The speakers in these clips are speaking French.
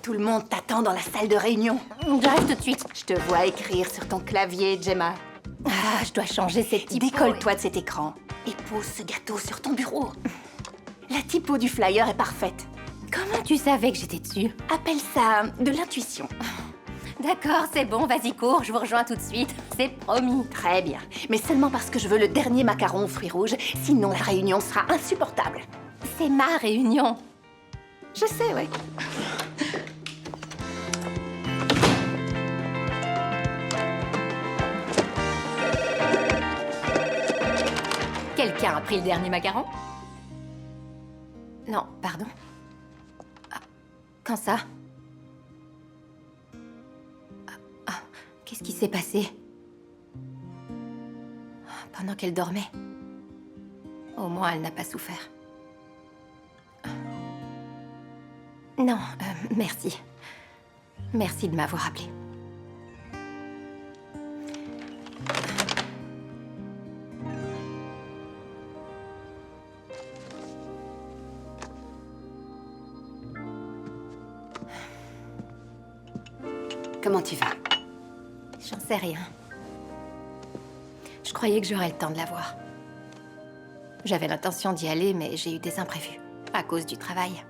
Tout le monde t'attend dans la salle de réunion. J'arrive tout de suite. Je te vois écrire sur ton clavier, Gemma. Ah, je dois changer cette typo. Décolle-toi de cet écran et pose ce gâteau sur ton bureau. La typo du flyer est parfaite. Comment tu savais que j'étais dessus? Appelle ça de l'intuition. D'accord, c'est bon, vas-y, cours, je vous rejoins tout de suite. C'est promis. Très bien. Mais seulement parce que je veux le dernier macaron aux fruits rouges, sinon la réunion sera insupportable. C'est ma réunion. Je sais, ouais. Quelqu'un a pris le dernier macaron? Non, pardon. Ah, quand ça? Qu'est-ce qui s'est passé? Pendant qu'elle dormait. Au moins, elle n'a pas souffert. Non, merci. Merci de m'avoir appelé. Comment tu vas? J'en sais rien. Je croyais que j'aurais le temps de la voir. J'avais l'intention d'y aller, mais j'ai eu des imprévus, à cause du travail.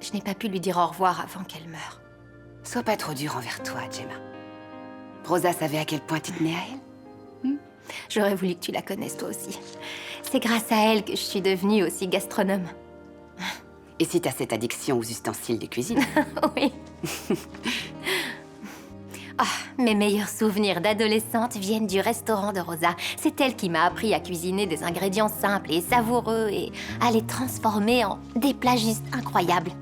Je n'ai pas pu lui dire au revoir avant qu'elle meure. Sois pas trop dur envers toi, Gemma. Rosa savait à quel point tu tenais à elle. J'aurais voulu que tu la connaisses toi aussi. C'est grâce à elle que je suis devenue aussi gastronome. Et si t'as cette addiction aux ustensiles de cuisine? Oui. Ah, mes meilleurs souvenirs d'adolescente viennent du restaurant de Rosa. C'est elle qui m'a appris à cuisiner des ingrédients simples et savoureux et à les transformer en des plats juste incroyables.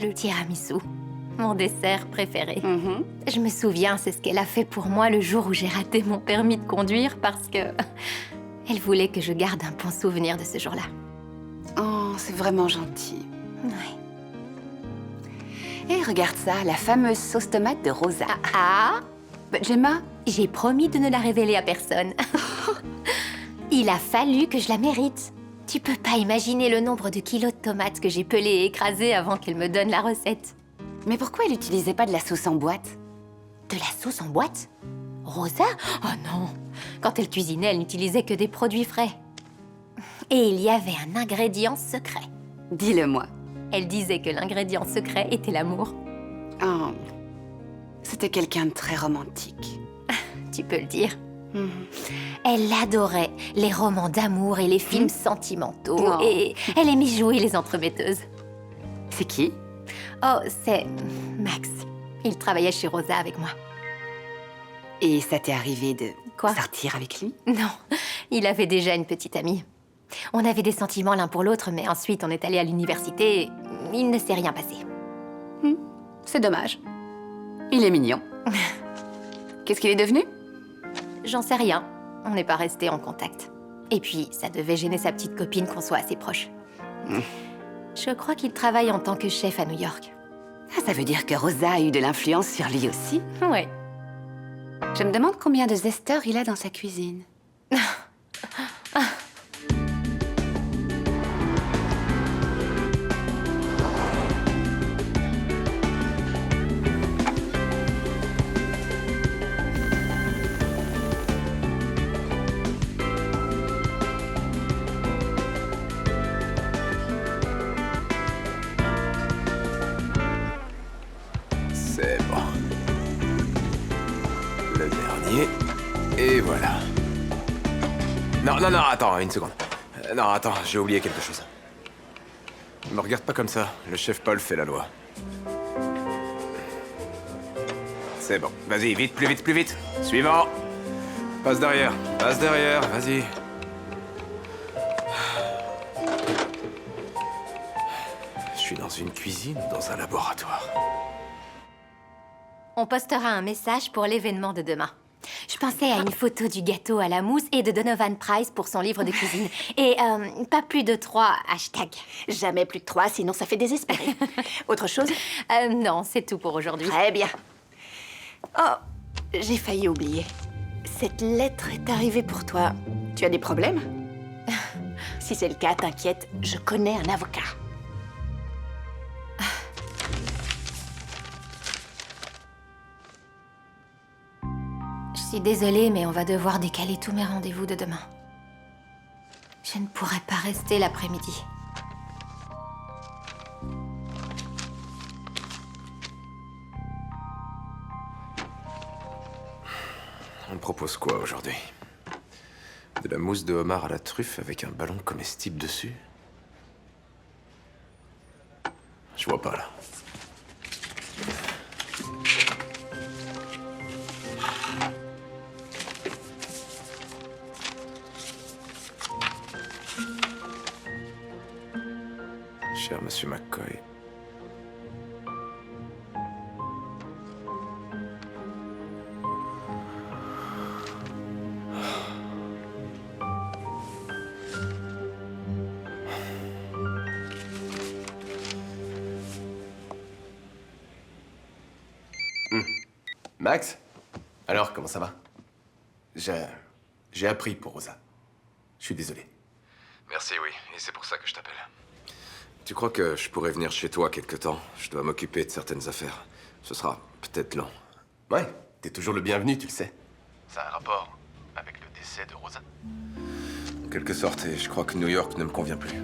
Le tiramisu, mon dessert préféré. Je me souviens, c'est ce qu'elle a fait pour moi le jour où j'ai raté mon permis de conduire parce que elle voulait que je garde un bon souvenir de ce jour-là. Oh, c'est vraiment gentil. Ouais. Et regarde ça, la fameuse sauce tomate de Rosa. Gemma? J'ai promis de ne la révéler à personne. Il a fallu que je la mérite. Tu peux pas imaginer le nombre de kilos de tomates que j'ai pelées et écrasées avant qu'elle me donne la recette. Mais pourquoi elle n'utilisait pas de la sauce en boîte? De la sauce en boîte? Rosa? Oh non! Quand elle cuisinait, elle n'utilisait que des produits frais. Et il y avait un ingrédient secret. Dis-le-moi. Elle disait que l'ingrédient secret était l'amour. Oh, c'était quelqu'un de très romantique. Tu peux le dire. Elle adorait les romans d'amour et les films sentimentaux. Oh. Et elle aimait jouer les entremetteuses. C'est qui? Oh, c'est Max. Il travaillait chez Rosa avec moi. Et ça t'est arrivé de Quoi? sortir avec lui? Non, il avait déjà une petite amie. On avait des sentiments l'un pour l'autre, mais ensuite on est allé à l'université et il ne s'est rien passé. C'est dommage. Il est mignon. Qu'est-ce qu'il est devenu? J'en sais rien. On n'est pas restés en contact. Et puis, ça devait gêner sa petite copine qu'on soit assez proches. Je crois qu'il travaille en tant que chef à New York. Ah, ça veut dire que Rosa a eu de l'influence sur lui aussi? Ouais. Je me demande combien de zesteurs il a dans sa cuisine. C'est bon. Le dernier. Et voilà. Non, non, non, attends, une seconde. Non, attends, j'ai oublié quelque chose. Me regarde pas comme ça. Le chef Paul fait la loi. C'est bon. Vas-y, vite, plus vite, plus vite. Suivant. Passe derrière, vas-y. Je suis dans une cuisine ou dans un laboratoire? On postera un message pour l'événement de demain. Je pensais à une photo du gâteau à la mousse et de Donovan Price pour son livre de cuisine. Et pas plus de 3 hashtags. Jamais plus de 3, sinon ça fait désespérer. Autre chose? Non, c'est tout pour aujourd'hui. Très bien. Oh, j'ai failli oublier. Cette lettre est arrivée pour toi. Tu as des problèmes? Si c'est le cas, t'inquiète, je connais un avocat. suis désolée, mais on va devoir décaler tous mes rendez-vous de demain. Je ne pourrai pas rester l'après-midi. On me propose quoi aujourd'hui? De la mousse de homard à la truffe avec un ballon comestible dessus? Je vois pas, là. Cher Monsieur McCoy. Max? Alors, comment ça va? J'ai appris pour Rosa. Je suis désolé. Merci, oui. Et c'est pour ça que je t'appelle. Tu crois que je pourrais venir chez toi quelque temps? Je dois m'occuper de certaines affaires. Ce sera peut-être lent. Ouais, t'es toujours le bienvenu, tu le sais. Ça a un rapport avec le décès de Rosa? En quelque sorte, et je crois que New York ne me convient plus.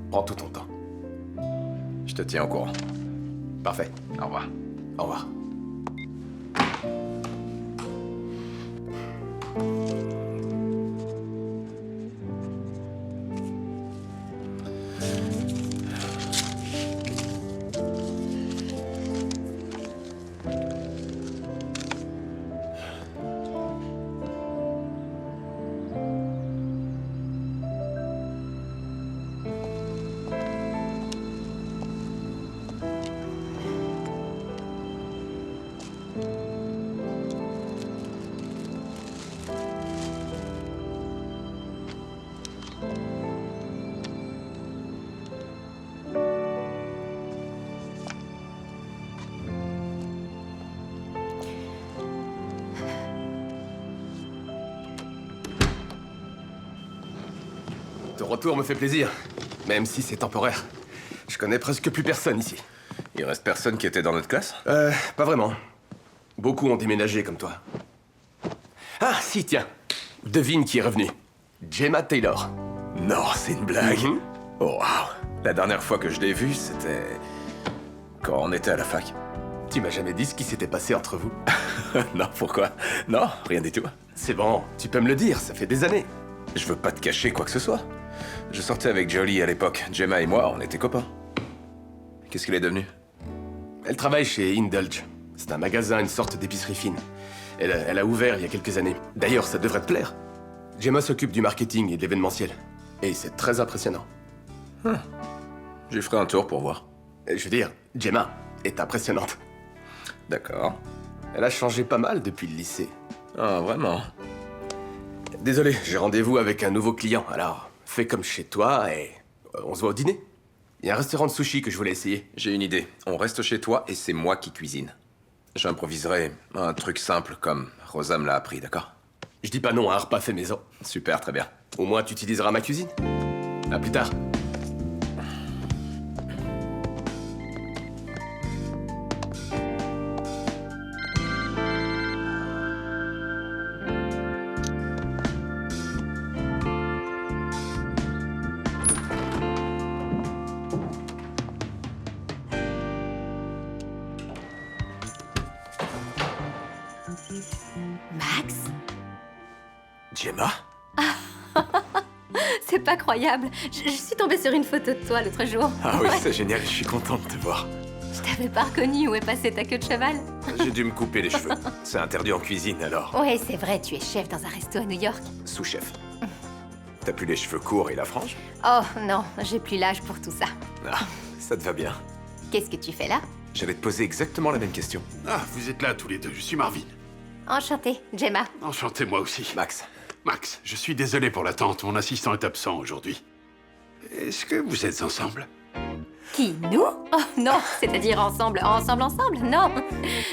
Prends tout ton temps. Je te tiens au courant. Parfait. Au revoir. Au revoir. Ton retour me fait plaisir, même si c'est temporaire. Je connais presque plus personne ici. Il reste personne qui était dans notre classe? Pas vraiment. Beaucoup ont déménagé comme toi. Ah, si, tiens. Devine qui est revenu. Gemma Taylor. Non, c'est une blague. Mhm. Oh, waouh. La dernière fois que je l'ai vue, c'était... quand on était à la fac. Tu m'as jamais dit ce qui s'était passé entre vous. Non, pourquoi? Non, rien du tout. C'est bon, tu peux me le dire, ça fait des années. Je veux pas te cacher quoi que ce soit. Je sortais avec Jolie à l'époque. Gemma et moi, on était copains. Qu'est-ce qu'elle est devenue? Elle travaille chez Indulge. C'est un magasin, une sorte d'épicerie fine. Elle a ouvert il y a quelques années. D'ailleurs, ça devrait te plaire. Gemma s'occupe du marketing et de l'événementiel. Et c'est très impressionnant. J'y ferai un tour pour voir. Je veux dire, Gemma est impressionnante. D'accord. Elle a changé pas mal depuis le lycée. Ah, vraiment? Désolé, j'ai rendez-vous avec un nouveau client, alors fais comme chez toi et on se voit au dîner. Il y a un restaurant de sushi que je voulais essayer. J'ai une idée. On reste chez toi et c'est moi qui cuisine. J'improviserai un truc simple comme Rosa me l'a appris, d'accord? Je dis pas non à un repas fait maison. Super, très bien. Au moins tu utiliseras ma cuisine. À plus tard. Max? Gemma? C'est pas croyable. Je suis tombée sur une photo de toi l'autre jour. Ah oui, Ouais. c'est génial, je suis content de te voir. Je t'avais pas reconnu. Où est passée ta queue de cheval? J'ai dû me couper les cheveux. C'est interdit en cuisine, alors. Ouais, c'est vrai, tu es chef dans un resto à New York. Sous-chef. T'as plus les cheveux courts et la frange? Oh non, j'ai plus l'âge pour tout ça. Ah, ça te va bien. Qu'est-ce que tu fais là? J'allais te poser exactement la même question. Ah, vous êtes là tous les deux, je suis Marvin. Enchantée, Gemma. Enchanté moi aussi. Max. Max, je suis désolé pour l'attente, mon assistant est absent aujourd'hui. Est-ce que vous êtes ensemble? Qui, nous? Oh non, c'est-à-dire ensemble, non.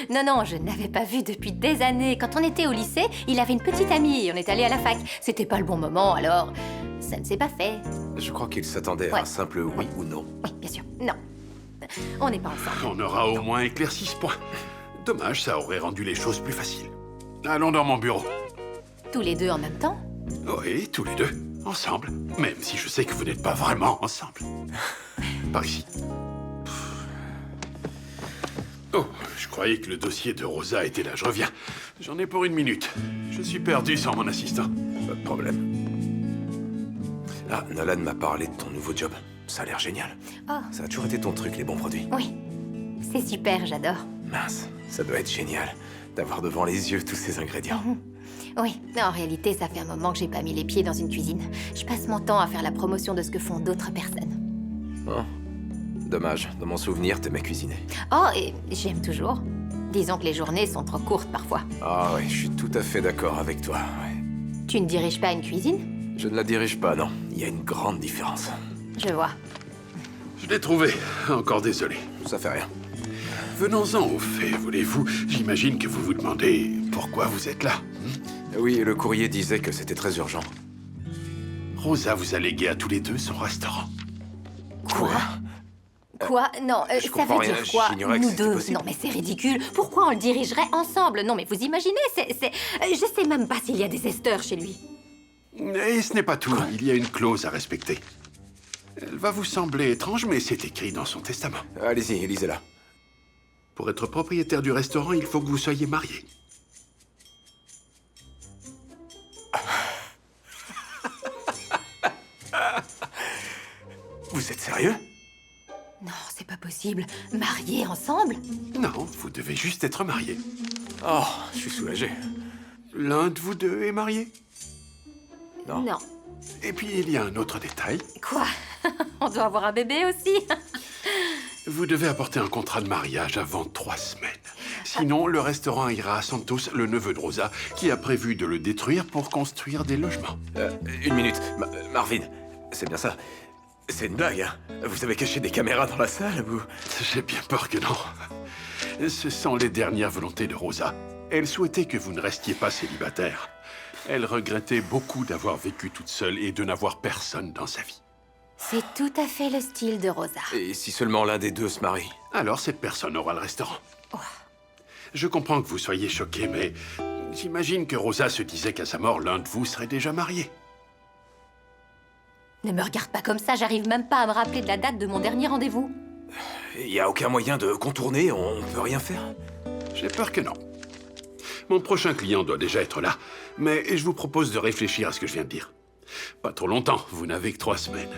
Non, je ne l'avais pas vu depuis des années. Quand on était au lycée, il avait une petite amie et on est allé à la fac. C'était pas le bon moment, alors ça ne s'est pas fait. Je crois qu'il s'attendait à Ouais. un simple oui ou non. Oui, bien sûr, non. On n'est pas ensemble. On aura au moins éclairci ce point. Dommage, ça aurait rendu les choses plus faciles. Allons dans mon bureau. Tous les deux en même temps? Oui, tous les deux, ensemble. Même si je sais que vous n'êtes pas vraiment ensemble. Par ici. Oh, je croyais que le dossier de Rosa était là. Je reviens. J'en ai pour 1 minute. Je suis perdu sans mon assistant. Pas de problème. Ah, Nolan m'a parlé de ton nouveau job. Ça a l'air génial. Oh, Ça a toujours été ton truc, les bons produits. oui. C'est super, j'adore. Mince, ça doit être génial d'avoir devant les yeux tous ces ingrédients. Oui, mais en réalité, ça fait un moment que j'ai pas mis les pieds dans une cuisine. Je passe mon temps à faire la promotion de ce que font d'autres personnes. Hein? Dommage, dans mon souvenir, t'aimais cuisiner. Oh, et j'aime toujours. Disons que les journées sont trop courtes parfois. Ah ouais, je suis tout à fait d'accord avec toi, ouais. Tu ne diriges pas une cuisine? Je ne la dirige pas, non. Il y a une grande différence. Je vois. Je l'ai trouvé. Encore désolé. Ça fait rien. Venons-en aux faits, voulez-vous. J'imagine que vous vous demandez pourquoi vous êtes là. Oui, le courrier disait que c'était très urgent. Rosa vous a légué à tous les deux son restaurant. Quoi? Non, je ça comprends veut rien, dire quoi? j'ignorais que Nous c'était deux? possible. Non, mais c'est ridicule. Pourquoi on le dirigerait ensemble? Non, mais vous imaginez, je sais même pas s'il y a des esters chez lui. Et ce n'est pas tout. Il y a une clause à respecter. Elle va vous sembler étrange, mais c'est écrit dans son testament. Allez-y, lisez-la. Pour être propriétaire du restaurant, il faut que vous soyez marié. Vous êtes sérieux? Non, c'est pas possible. Mariés ensemble? Non, vous devez juste être marié. Oh, je suis soulagé. L'un de vous deux est marié. Non. Non. Et puis, il y a un autre détail. Quoi? On doit avoir un bébé aussi? Vous devez apporter un contrat de mariage avant 3 semaines. Sinon, le restaurant ira à Santos, le neveu de Rosa, qui a prévu de le détruire pour construire des logements. 1 minute. Marvin, c'est bien ça. C'est une blague, hein? Vous avez caché des caméras dans la salle ou... J'ai bien peur que non. Ce sont les dernières volontés de Rosa. Elle souhaitait que vous ne restiez pas célibataire. Elle regrettait beaucoup d'avoir vécu toute seule et de n'avoir personne dans sa vie. C'est tout à fait le style de Rosa. Et si seulement l'un des deux se marie? Alors cette personne aura le restaurant. Je comprends que vous soyez choqués, mais j'imagine que Rosa se disait qu'à sa mort, l'un de vous serait déjà marié. Ne me regarde pas comme ça, j'arrive même pas à me rappeler de la date de mon dernier rendez-vous. Il y a aucun moyen de contourner, on peut rien faire? J'ai peur que non. Mon prochain client doit déjà être là, mais je vous propose de réfléchir à ce que je viens de dire. Pas trop longtemps, vous n'avez que 3 semaines.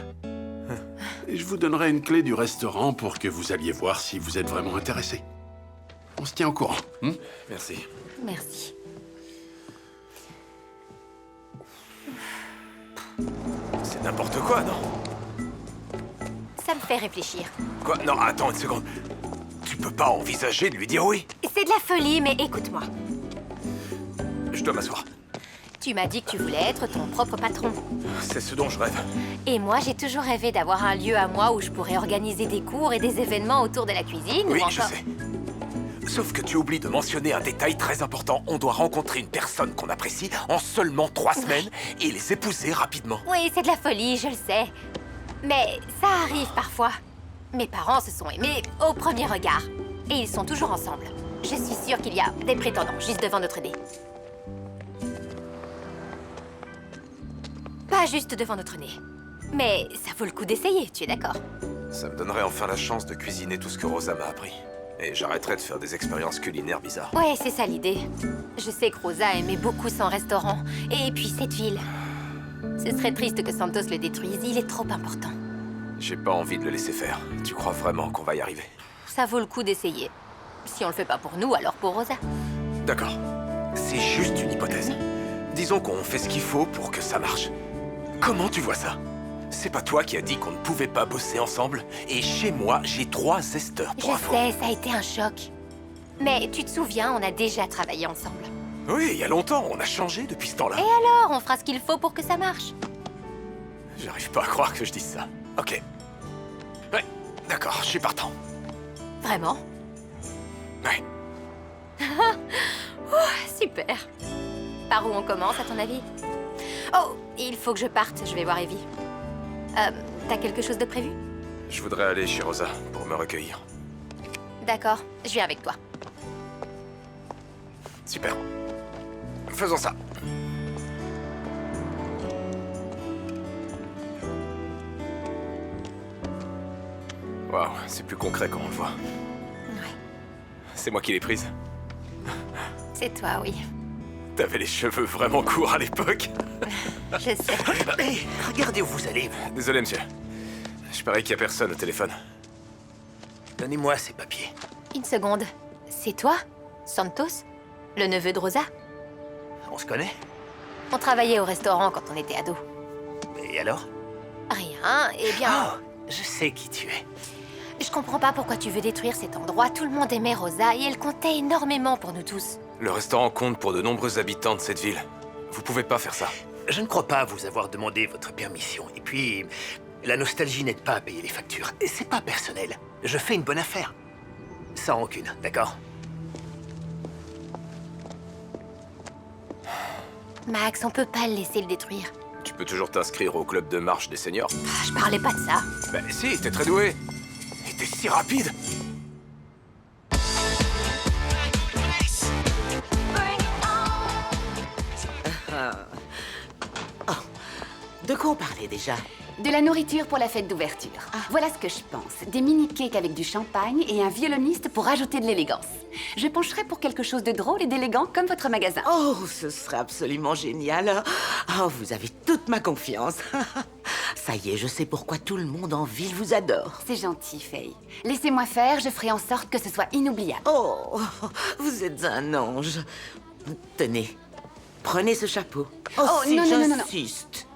Et je vous donnerai une clé du restaurant pour que vous alliez voir si vous êtes vraiment intéressé. On se tient au courant. Merci. Merci. C'est n'importe quoi, non? Ça me fait réfléchir. Quoi? Non, attends une seconde. Tu peux pas envisager de lui dire oui? C'est de la folie, mais écoute-moi. Je dois m'asseoir. Tu m'as dit que tu voulais être ton propre patron. C'est ce dont je rêve. Et moi, j'ai toujours rêvé d'avoir un lieu à moi où je pourrais organiser des cours et des événements autour de la cuisine. Oui, ou je encore... sais. Sauf que tu oublies de mentionner un détail très important. On doit rencontrer une personne qu'on apprécie en seulement 3 semaines et les épouser rapidement. Oui, c'est de la folie, je le sais. Mais ça arrive parfois. Mes parents se sont aimés au premier regard. Et ils sont toujours ensemble. Je suis sûre qu'il y a des prétendants juste devant notre nez. Pas juste devant notre nez. Mais ça vaut le coup d'essayer, tu es d'accord? Ça me donnerait enfin la chance de cuisiner tout ce que Rosa m'a appris. Et j'arrêterai de faire des expériences culinaires bizarres. Ouais, c'est ça l'idée. Je sais que Rosa aimait beaucoup son restaurant. Et puis cette ville. Ce serait triste que Santos le détruise, il est trop important. J'ai pas envie de le laisser faire. Tu crois vraiment qu'on va y arriver? Ça vaut le coup d'essayer. Si on le fait pas pour nous, alors pour Rosa. D'accord. C'est juste une hypothèse. Disons qu'on fait ce qu'il faut pour que ça marche. Comment tu vois ça? C'est pas toi qui as dit qu'on ne pouvait pas bosser ensemble? Et chez moi, j'ai 3 esters Je pour info. sais, ça a été un choc. Mais tu te souviens, on a déjà travaillé ensemble. Oui, il y a longtemps, on a changé depuis ce temps-là. Et alors, on fera ce qu'il faut pour que ça marche. J'arrive pas à croire que je dise ça. Ok. Ouais, d'accord, je suis partant. Vraiment? Ouais. Super. Par où on commence, à ton avis? Oh, il faut que je parte, je vais voir Evie. T'as quelque chose de prévu? Je voudrais aller chez Rosa pour me recueillir. D'accord, je viens avec toi. Super. faisons ça. Waouh, c'est plus concret quand on le voit. Ouais, C'est moi qui l'ai prise. c'est toi, oui. T'avais les cheveux vraiment courts à l'époque. Je sais. Hey, regardez où vous allez. Désolé, monsieur. Je parie qu'il y a personne au téléphone. Donnez-moi ces papiers. Une seconde. C'est toi, Santos? Le neveu de Rosa? On se connaît? On travaillait au restaurant quand on était ados. Et alors? Rien, eh bien... Oh, je sais qui tu es. Je comprends pas pourquoi tu veux détruire cet endroit. Tout le monde aimait Rosa et elle comptait énormément pour nous tous. Le restaurant compte pour de nombreux habitants de cette ville. Vous pouvez pas faire ça. Je ne crois pas vous avoir demandé votre permission. Et puis, la nostalgie n'aide pas à payer les factures. Et c'est pas personnel. Je fais une bonne affaire. Sans rancune, d'accord? Max, on peut pas le laisser le détruire. Tu peux toujours t'inscrire au club de marche des seniors. Ah, je parlais pas de ça. Ben si, t'es très doué. Et t'es si rapide. De quoi on parlait déjà? De la nourriture pour la fête d'ouverture. Voilà ce que je pense. Des mini-cakes avec du champagne et un violoniste pour ajouter de l'élégance. Je pencherais pour quelque chose de drôle et d'élégant comme votre magasin. Oh, ce serait absolument génial. Oh, vous avez toute ma confiance. Ça y est, je sais pourquoi tout le monde en ville vous adore. C'est gentil, Faye. Laissez-moi faire, je ferai en sorte que ce soit inoubliable. Oh, vous êtes un ange. Tenez, prenez ce chapeau. Oh, si non, non, non, non, non. j'insiste.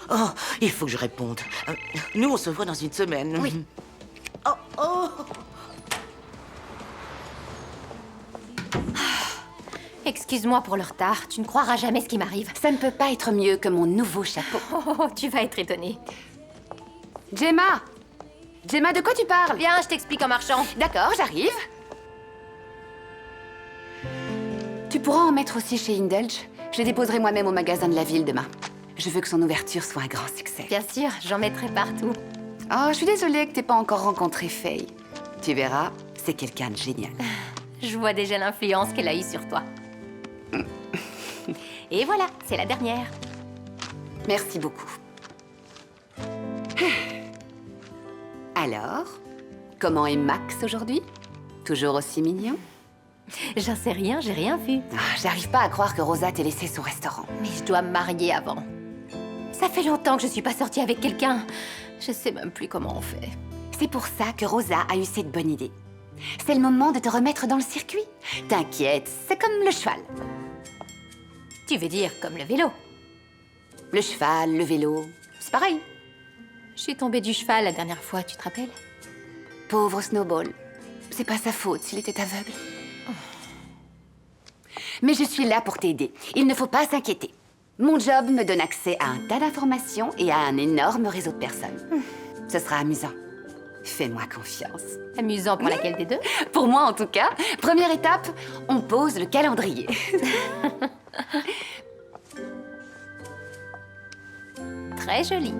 Oh, il faut que je réponde. Nous, on se voit dans une semaine. Oui. Oh, oh. Excuse-moi pour le retard. Tu ne croiras jamais ce qui m'arrive. Ça ne peut pas être mieux que mon nouveau chapeau. Oh, tu vas être étonnée. Gemma! Gemma, de quoi tu parles? Viens, je t'explique en marchant. D'accord, j'arrive. Tu pourras en mettre aussi chez Indulge. Je les déposerai moi-même au magasin de la ville demain. Je veux que son ouverture soit un grand succès. Bien sûr, j'en mettrai partout. Oh, je suis désolée que t'aies pas encore rencontré Faye. Tu verras, c'est quelqu'un de génial. Je vois déjà l'influence qu'elle a eue sur toi. Et voilà, c'est la dernière. Merci beaucoup. Alors, comment est Max aujourd'hui? Toujours aussi mignon? J'en sais rien, j'ai rien vu. J'arrive pas à croire que Rosa t'ait laissé son restaurant. Mais je dois me marier avant. Ça fait longtemps que je suis pas sortie avec quelqu'un. Je sais même plus comment on fait. C'est pour ça que Rosa a eu cette bonne idée. C'est le moment de te remettre dans le circuit. T'inquiète, c'est comme le cheval. Tu veux dire comme le vélo? Le cheval, le vélo, c'est pareil. Je suis tombée du cheval la dernière fois, tu te rappelles? Pauvre Snowball. C'est pas sa faute s'il était aveugle. Mais je suis là pour t'aider. Il ne faut pas s'inquiéter. Mon job me donne accès à un tas d'informations et à un énorme réseau de personnes. Ce sera amusant. Fais-moi confiance. Amusant pour laquelle des deux? Pour moi, en tout cas. Première étape, on pose le calendrier. Très joli.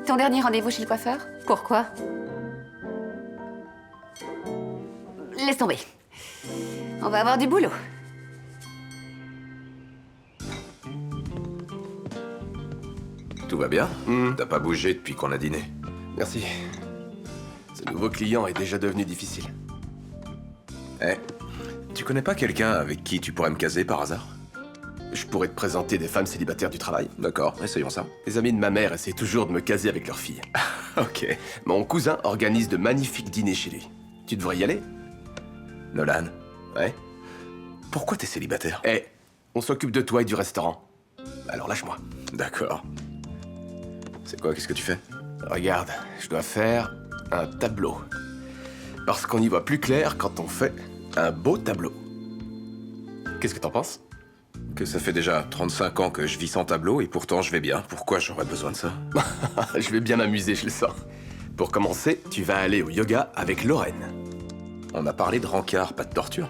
Ton dernier rendez-vous chez le coiffeur? Pourquoi? Laisse tomber. On va avoir du boulot. Tout va bien? T'as pas bougé depuis qu'on a dîné. Merci. Ce nouveau client est déjà devenu difficile. Eh, tu connais pas quelqu'un avec qui tu pourrais me caser par hasard? Je pourrais te présenter des femmes célibataires du travail. D'accord, essayons ça. Les amis de ma mère essaient toujours de me caser avec leurs filles. Ok. Mon cousin organise de magnifiques dîners chez lui. Tu devrais y aller? Nolan, Ouais. pourquoi t'es célibataire? Eh, on s'occupe de toi et du restaurant. Alors lâche-moi. D'accord. C'est quoi, qu'est-ce que tu fais? Regarde, je dois faire un tableau. Parce qu'on y voit plus clair quand on fait un beau tableau. Qu'est-ce que t'en penses? Que ça fait déjà 35 ans que je vis sans tableau et pourtant je vais bien. Pourquoi j'aurais besoin de ça? Je vais bien m'amuser, je le sens. Pour commencer, tu vas aller au yoga avec Lorraine. On a parlé de rencard, pas de torture.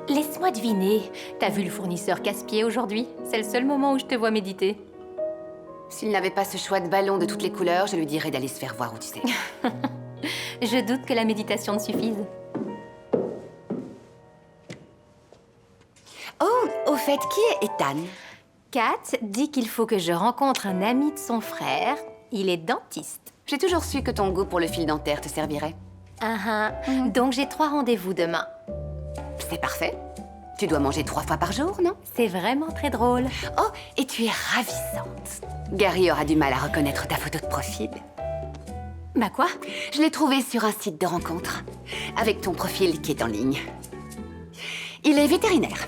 Laisse-moi deviner. T'as vu le fournisseur casse-pied aujourd'hui? C'est le seul moment où je te vois méditer. S'il n'avait pas ce choix de ballon de toutes les couleurs, je lui dirais d'aller se faire voir où tu sais. Je doute que la méditation ne suffise. Oh, au fait, qui est Ethan? Kat dit qu'il faut que je rencontre un ami de son frère. Il est dentiste. J'ai toujours su que ton goût pour le fil dentaire te servirait. Donc j'ai 3 rendez-vous demain. C'est parfait. Tu dois manger 3 fois par jour, non? C'est vraiment très drôle. Oh, et tu es ravissante. Gary aura du mal à reconnaître ta photo de profil. Bah quoi? Je l'ai trouvé sur un site de rencontre, avec ton profil qui est en ligne. Il est vétérinaire.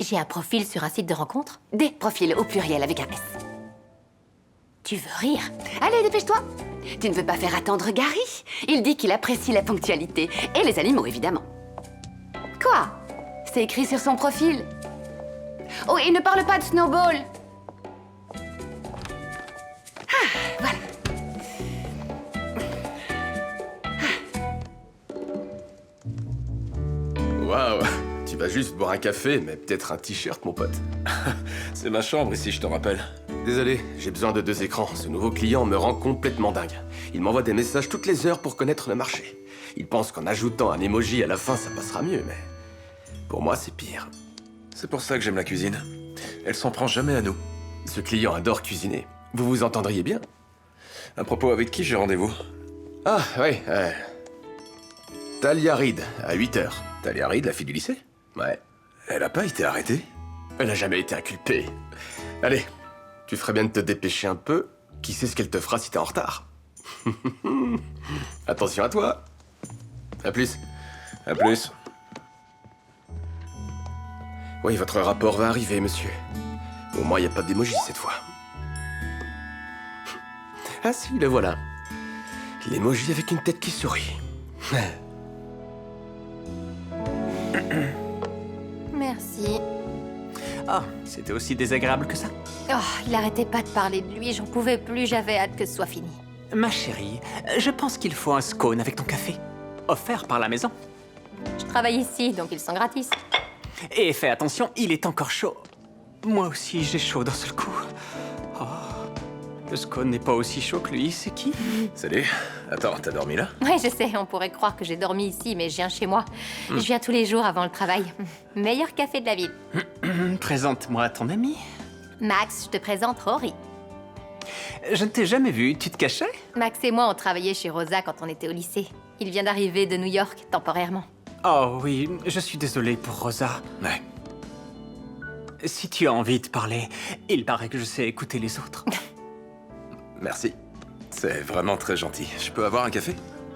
J'ai un profil sur un site de rencontre? Des profils au pluriel avec un S. Tu veux rire? Allez, dépêche-toi. Tu ne veux pas faire attendre Gary? Il dit qu'il apprécie la ponctualité. Et les animaux, évidemment. Quoi? C'est écrit sur son profil. Oh, et ne parle pas de Snowball. Ah, voilà. Waouh, tu vas juste boire un café, mais peut-être un t-shirt, mon pote. C'est ma chambre ici, je te rappelle. Désolé, j'ai besoin de 2 écrans. Ce nouveau client me rend complètement dingue. Il m'envoie des messages toutes les heures pour connaître le marché. Il pense qu'en ajoutant un emoji à la fin, ça passera mieux, mais... pour moi, c'est pire. C'est pour ça que j'aime la cuisine. Elle s'en prend jamais à nous. Ce client adore cuisiner. Vous vous entendriez bien? À propos, avec qui j'ai rendez-vous? Ah, oui, Talia Reid, à 8h. Talia Reid, la fille du lycée? Ouais. Elle a pas été arrêtée? Elle n'a jamais été inculpée. Allez, tu ferais bien de te dépêcher un peu. Qui sait ce qu'elle te fera si t'es en retard? Attention à toi. À plus. À plus. Oui, votre rapport va arriver, monsieur. Au moins, il n'y a pas d'émoji cette fois. Ah si, le voilà. L'émoji avec une tête qui sourit. Merci. Ah, c'était aussi désagréable que ça? Oh, il arrêtait pas de parler de lui, j'en pouvais plus, j'avais hâte que ce soit fini. Ma chérie, je pense qu'il faut un scone avec ton café. Offert par la maison. Je travaille ici, donc ils sont gratis. Et fais attention, il est encore chaud. Moi aussi, j'ai chaud d'un seul coup. Oh, le scone n'est pas aussi chaud que lui, c'est qui? Salut. Attends, t'as dormi là? Ouais, je sais, on pourrait croire que j'ai dormi ici, mais je viens chez moi. Je viens tous les jours avant le travail. Meilleur café de la ville. Présente-moi ton ami. Max, je te présente Rory. Je ne t'ai jamais vu, tu te cachais? Max et moi, on travaillait chez Rosa quand on était au lycée. Il vient d'arriver de New York, temporairement. Oh oui, je suis désolé pour Rosa. Ouais. Si tu as envie de parler, il paraît que je sais écouter les autres. Merci. C'est vraiment très gentil. Je peux avoir un café?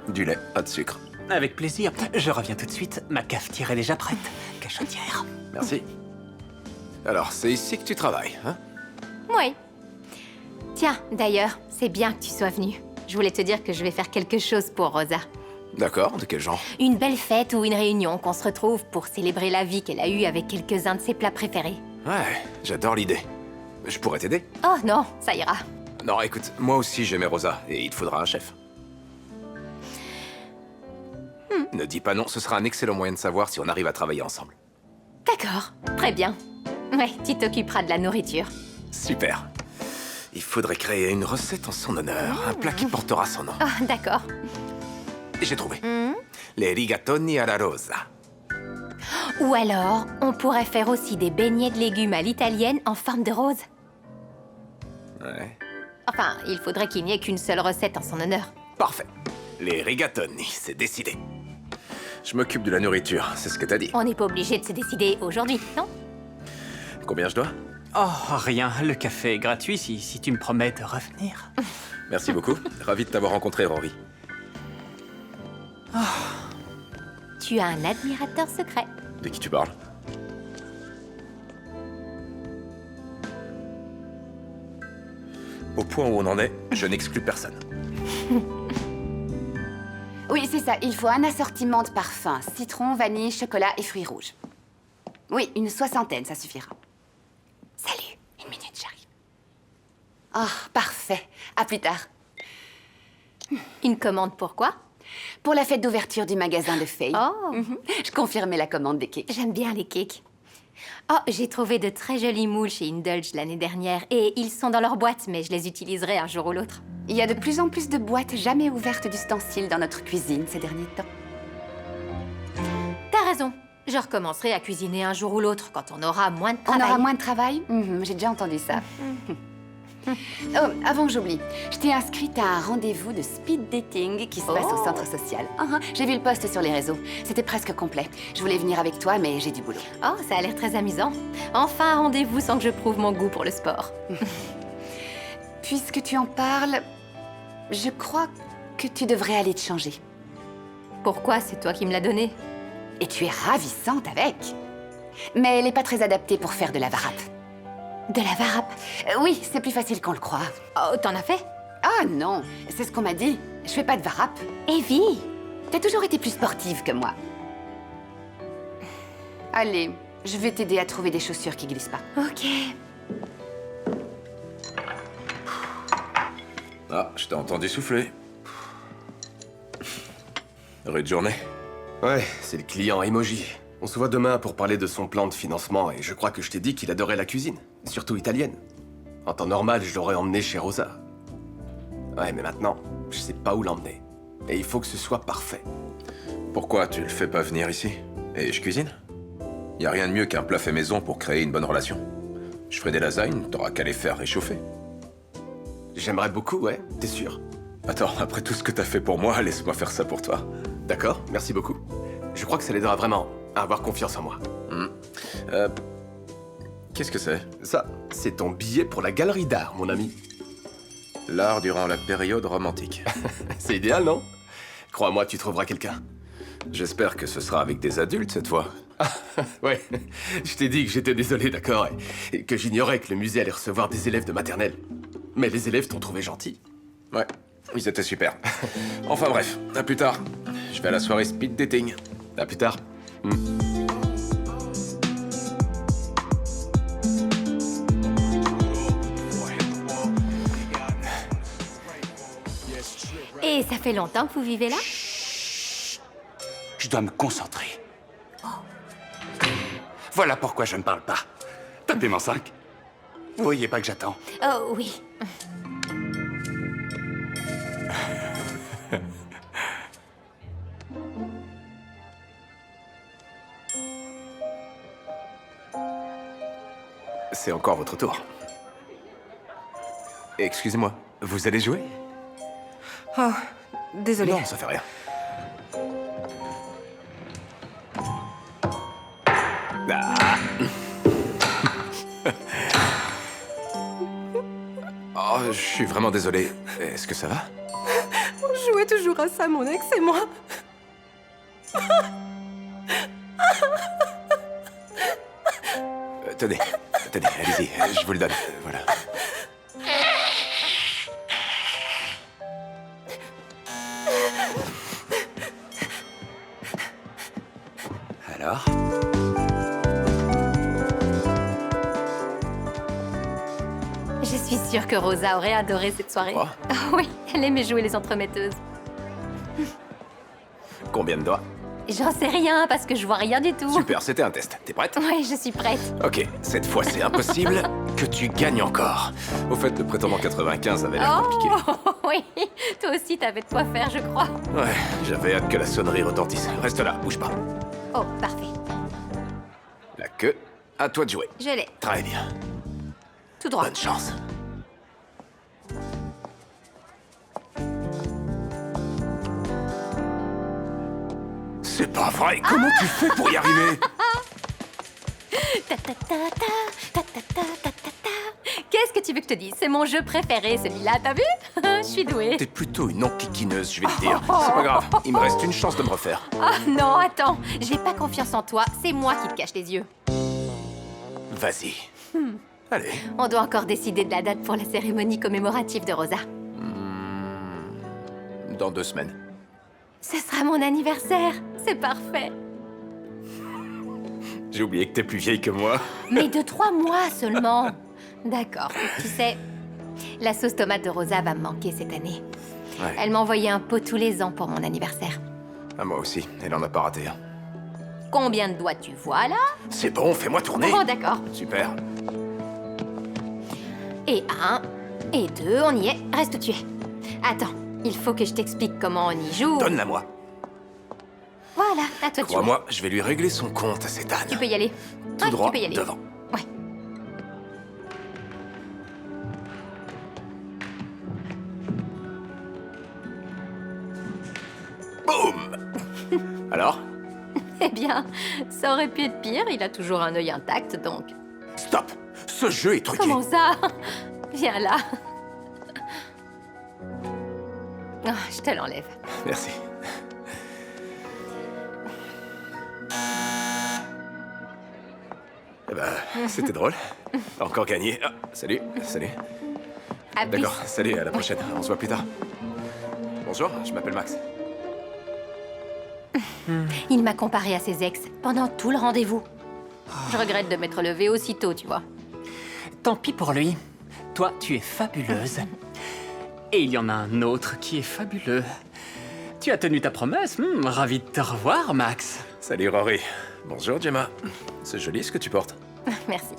Du lait, pas de sucre. Avec plaisir. Je reviens tout de suite. Ma cafetière est déjà prête. Cachotière. Merci. Alors, c'est ici que tu travailles, hein? Oui. Tiens, d'ailleurs, c'est bien que tu sois venu. Je voulais te dire que je vais faire quelque chose pour Rosa. D'accord, de quel genre? Une belle fête ou une réunion qu'on se retrouve pour célébrer la vie qu'elle a eue avec quelques-uns de ses plats préférés. Ouais, j'adore l'idée. Je pourrais t'aider? Oh non, ça ira. Non, écoute, moi aussi j'aimais Rosa, et il te faudra un chef. Ne dis pas non, ce sera un excellent moyen de savoir si on arrive à travailler ensemble. D'accord, très bien. Ouais, tu t'occuperas de la nourriture. Super. Il faudrait créer une recette en son honneur, un plat qui portera son nom. Oh, d'accord. J'ai trouvé. Les rigatoni alla rosa. Ou alors, on pourrait faire aussi des beignets de légumes à l'italienne en forme de rose. Ouais. Enfin, il faudrait qu'il n'y ait qu'une seule recette en son honneur. Parfait. Les rigatoni, c'est décidé. Je m'occupe de la nourriture, c'est ce que t'as dit. On n'est pas obligé de se décider aujourd'hui, non? Combien je dois? Oh, rien. Le café est gratuit si tu me promets de revenir. Merci beaucoup. Ravi de t'avoir rencontré, Rory. Tu as un admirateur secret. De qui tu parles? Au point où on en est, je n'exclus personne. Oui, c'est ça. Il faut un assortiment de parfums. Citron, vanille, chocolat et fruits rouges. Oui, une 60aine, ça suffira. Salut. Une minute, j'arrive. Oh, parfait. À plus tard. Une commande pour quoi? Pour la fête d'ouverture du magasin de Faye. Oh, Je confirmais la commande des cakes. j'aime bien les cakes. Oh, j'ai trouvé de très jolis moules chez Indulge l'année dernière. Et ils sont dans leur boîte, mais je les utiliserai un jour ou l'autre. Il y a de plus en plus de boîtes jamais ouvertes d'ustensiles dans notre cuisine ces derniers temps. T'as raison. Je recommencerai à cuisiner un jour ou l'autre quand on aura moins de On travail. aura moins de travail? J'ai déjà entendu ça. Oh, avant que j'oublie, je t'ai inscrite à un rendez-vous de speed dating qui se passe au centre social. J'ai vu le post sur les réseaux. C'était presque complet. Je voulais venir avec toi, mais j'ai du boulot. Oh, ça a l'air très amusant. Enfin, un rendez-vous sans que je prouve mon goût pour le sport. Puisque tu en parles, je crois que tu devrais aller te changer. Pourquoi? C'est toi qui me l'as donné. Et tu es ravissante avec. Mais elle n'est pas très adaptée pour faire de la varap. De la varap? Oui, c'est plus facile qu'on le croit. Oh, t'en as fait? Ah non, c'est ce qu'on m'a dit. Je fais pas de varap. Evie! T'as toujours été plus sportive que moi. Allez, je vais t'aider à trouver des chaussures qui glissent pas. Ok. Ah, je t'ai entendu souffler. Rude journée. Ouais, c'est le client Emoji. On se voit demain pour parler de son plan de financement et je crois que je t'ai dit qu'il adorait la cuisine, surtout italienne. En temps normal, je l'aurais emmené chez Rosa. Ouais, mais maintenant, je sais pas où l'emmener. Et il faut que ce soit parfait. Pourquoi tu le fais pas venir ici? Et je cuisine? Y a rien de mieux qu'un plat fait maison pour créer une bonne relation. Je ferai des lasagnes, t'auras qu'à les faire réchauffer. J'aimerais beaucoup, ouais, t'es sûr? Attends, après tout ce que t'as fait pour moi, laisse-moi faire ça pour toi. D'accord, merci beaucoup. Je crois que ça l'aidera vraiment à avoir confiance en moi. Qu'est-ce que c'est? Ça, c'est ton billet pour la galerie d'art, mon ami. L'art durant la période romantique. C'est idéal, non? Crois-moi, tu trouveras quelqu'un. J'espère que ce sera avec des adultes cette fois. Ouais, je t'ai dit que j'étais désolé, d'accord, et que j'ignorais que le musée allait recevoir des élèves de maternelle. Mais les élèves t'ont trouvé gentil. Ouais, ils étaient super. Enfin bref, à plus tard. Je vais à la soirée speed dating. À plus tard. Et ça fait longtemps que vous vivez là? Je dois me concentrer. Voilà pourquoi je ne parle pas. Tapez-moi 5. Vous voyez pas que j'attends. Oh oui. C'est encore votre tour. Excusez-moi, vous allez jouer? Oh, désolée. Non, ça fait rien. Ah. Oh, je suis vraiment désolé. Est-ce que ça va? On jouait toujours à ça, mon ex et moi. Tenez, allez-y, je vous le donne. Voilà. Alors? Je suis sûre que Rosa aurait adoré cette soirée. Quoi? Ah oui, elle aimait jouer les entremetteuses. Combien de doigts? J'en sais rien parce que je vois rien du tout. Super, c'était un test. T'es prête? Ouais, je suis prête. Ok, cette fois c'est impossible que tu gagnes encore. Au fait, le prétendant 95 avait l'air compliqué. Oh oui, toi aussi t'avais de quoi faire, je crois. Ouais, j'avais hâte que la sonnerie retentisse. Reste là, bouge pas. Oh, parfait. La queue, à toi de jouer. Je l'ai. Très bien. Tout droit. Bonne chance. C'est pas vrai. Comment tu fais pour y arriver? Ta ta ta ta, ta ta ta ta ta ta. Qu'est-ce que tu veux que je te dise? C'est mon jeu préféré, celui-là, t'as vu? Je suis douée. T'es plutôt une enquiquineuse, je vais te dire. C'est pas grave, il me reste une chance de me refaire. Ah non, attends, j'ai pas confiance en toi, c'est moi qui te cache les yeux. Vas-y. Allez. On doit encore décider de la date pour la cérémonie commémorative de Rosa. Dans 2 semaines. Ce sera mon anniversaire, c'est parfait. J'ai oublié que t'es plus vieille que moi. Mais de 3 mois seulement. D'accord, tu sais, la sauce tomate de Rosa va me manquer cette année. Ouais. Elle m'envoyait un pot tous les ans pour mon anniversaire. Ah, moi aussi, elle en a pas raté un. combien de doigts tu vois là? C'est bon, fais-moi tourner. Oh, d'accord. Super. Et 1, et 2, on y est. Reste où tu es. Attends, il faut que je t'explique comment on y joue. Donne-la-moi. Voilà, à toi de jouer. Crois-moi, je vais lui régler son compte à cet âne. Tu peux y aller. Tout Ouais, droit, tu peux y aller. devant. Ouais. Boum. Alors? Eh bien, ça aurait pu être pire, il a toujours un œil intact, donc... Stop. Ce jeu est truqué. Comment ça? Viens là. Oh, je te l'enlève. Merci. Eh ben, c'était drôle. Encore gagné. Ah, salut, salut. À plus. D'accord, salut, à la prochaine. On se voit plus tard. Bonjour, je m'appelle Max. Il m'a comparé à ses ex pendant tout le rendez-vous. Je regrette de m'être levée aussitôt, tu vois. Tant pis pour lui. Toi, tu es fabuleuse. Et il y en a un autre qui est fabuleux. Tu as tenu ta promesse. Ravi de te revoir, Max. Salut Rory. Bonjour Gemma. C'est joli ce que tu portes. Merci.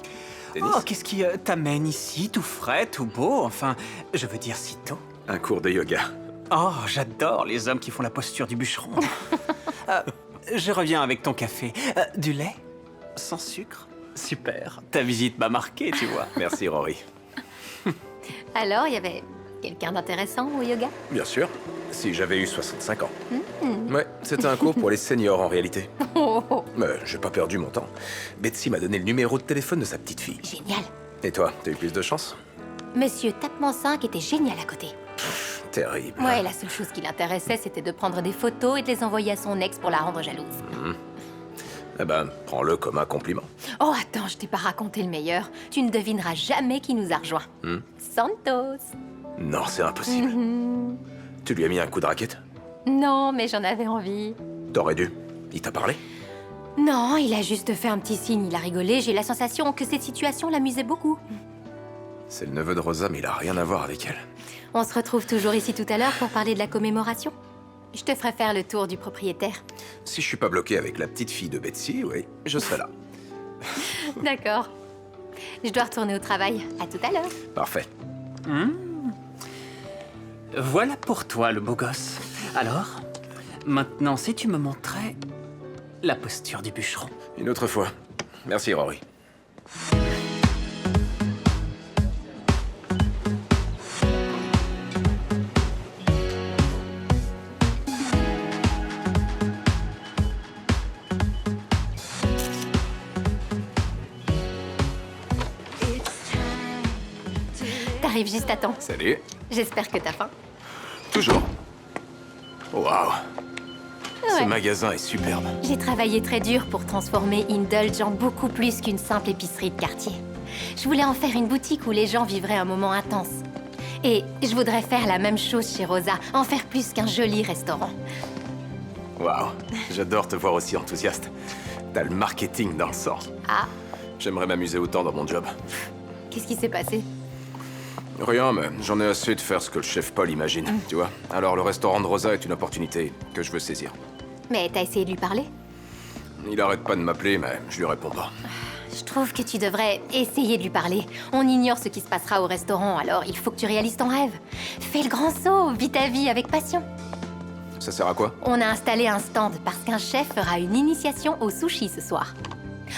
Tennis? Oh, qu'est-ce qui t'amène ici, tout frais, tout beau, enfin, je veux dire si tôt. Un cours de yoga. Oh, j'adore les hommes qui font la posture du bûcheron. Je reviens avec ton café. Du lait? Sans sucre? Super. Ta visite m'a marqué, tu vois. Merci Rory. Alors, il y avait quelqu'un d'intéressant au yoga? Bien sûr, si j'avais eu 65 ans. Ouais, c'était un cours pour les seniors en réalité. Mais j'ai pas perdu mon temps. Betsy m'a donné le numéro de téléphone de sa petite fille. Génial. Et toi, t'as eu plus de chance? Monsieur Tapement 5 était génial à côté. Terrible. Ouais, la seule chose qui l'intéressait, c'était de prendre des photos et de les envoyer à son ex pour la rendre jalouse. Eh ben, prends-le comme un compliment. Oh, attends, je t'ai pas raconté le meilleur. Tu ne devineras jamais qui nous a rejoints. Santos. Non, c'est impossible. Tu lui as mis un coup de raquette? Non, mais j'en avais envie. T'aurais dû. Il t'a parlé? Non, il a juste fait un petit signe, il a rigolé. J'ai la sensation que cette situation l'amusait beaucoup. C'est le neveu de Rosa, mais il a rien à voir avec elle. On se retrouve toujours ici tout à l'heure pour parler de la commémoration. Je te ferai faire le tour du propriétaire. Si je suis pas bloqué avec la petite fille de Betsy, oui, je serai là. D'accord. Je dois retourner au travail. À tout à l'heure. Parfait. Voilà pour toi, le beau gosse. Alors, maintenant, si tu me montrais la posture du bûcheron. Une autre fois. Merci, Rory. T'arrives juste à temps. Salut. J'espère que t'as faim. Toujours. Waouh. Ce Ouais. magasin est superbe. J'ai travaillé très dur pour transformer Indulge en beaucoup plus qu'une simple épicerie de quartier. Je voulais en faire une boutique où les gens vivraient un moment intense. Et je voudrais faire la même chose chez Rosa, en faire plus qu'un joli restaurant. Waouh. J'adore te voir aussi enthousiaste. T'as le marketing dans le sang. Ah, J'aimerais m'amuser autant dans mon job. qu'est-ce qui s'est passé? Rien, mais j'en ai assez de faire ce que le chef Paul imagine, tu vois. Alors le restaurant de Rosa est une opportunité que je veux saisir. Mais t'as essayé de lui parler? Il arrête pas de m'appeler, mais je lui réponds pas. Je trouve que tu devrais essayer de lui parler. On ignore ce qui se passera au restaurant, alors il faut que tu réalises ton rêve. Fais le grand saut, vis ta vie avec passion. Ça sert à quoi? On a installé un stand parce qu'un chef fera une initiation au sushi ce soir.